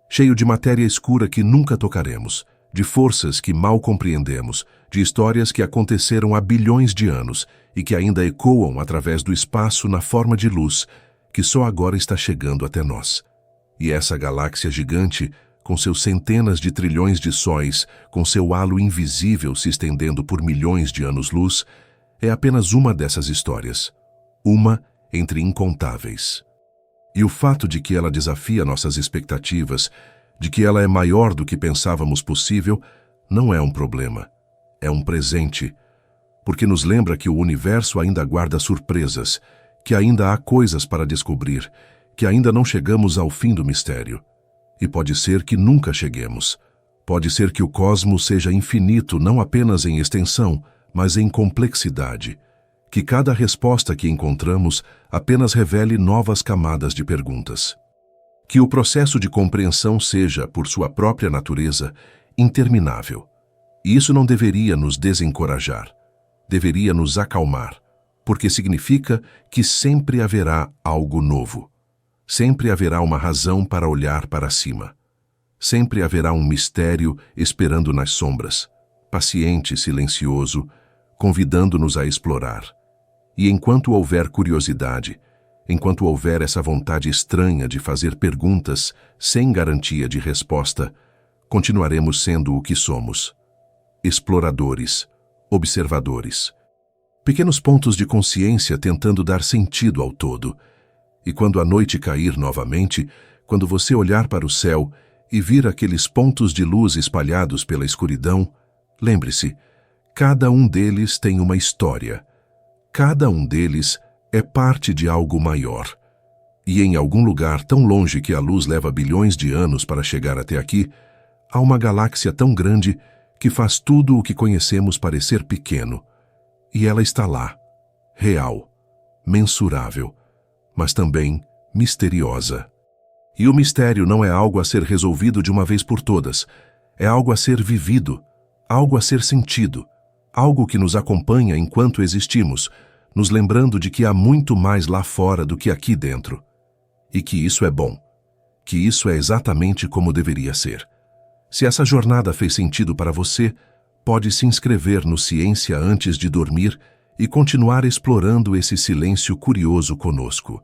cheio de matéria escura que nunca tocaremos, de forças que mal compreendemos, de histórias que aconteceram há bilhões de anos e que ainda ecoam através do espaço na forma de luz, que só agora está chegando até nós. E essa galáxia gigante, com seus centenas de trilhões de sóis, com seu halo invisível se estendendo por milhões de anos-luz, é apenas uma dessas histórias. Uma entre incontáveis. E o fato de que ela desafia nossas expectativas, de que ela é maior do que pensávamos possível, não é um problema. É um presente, porque nos lembra que o universo ainda guarda surpresas, que ainda há coisas para descobrir, que ainda não chegamos ao fim do mistério. E pode ser que nunca cheguemos. Pode ser que o cosmos seja infinito não apenas em extensão, mas em complexidade. Que cada resposta que encontramos apenas revele novas camadas de perguntas. Que o processo de compreensão seja, por sua própria natureza, interminável. E isso não deveria nos desencorajar. Deveria nos acalmar, porque significa que sempre haverá algo novo. Sempre haverá uma razão para olhar para cima. Sempre haverá um mistério esperando nas sombras, paciente e silencioso, convidando-nos a explorar. E enquanto houver curiosidade, enquanto houver essa vontade estranha de fazer perguntas sem garantia de resposta, continuaremos sendo o que somos. Exploradores, observadores. Pequenos pontos de consciência tentando dar sentido ao todo. E quando a noite cair novamente, quando você olhar para o céu e vir aqueles pontos de luz espalhados pela escuridão, lembre-se, cada um deles tem uma história. Cada um deles é parte de algo maior. E em algum lugar tão longe que a luz leva bilhões de anos para chegar até aqui, há uma galáxia tão grande que faz tudo o que conhecemos parecer pequeno. E ela está lá, real, mensurável, mas também misteriosa. E o mistério não é algo a ser resolvido de uma vez por todas. É algo a ser vivido, algo a ser sentido, algo que nos acompanha enquanto existimos, nos lembrando de que há muito mais lá fora do que aqui dentro. E que isso é bom, que isso é exatamente como deveria ser. Se essa jornada fez sentido para você, pode se inscrever no Ciência antes de dormir e continuar explorando esse silêncio curioso conosco.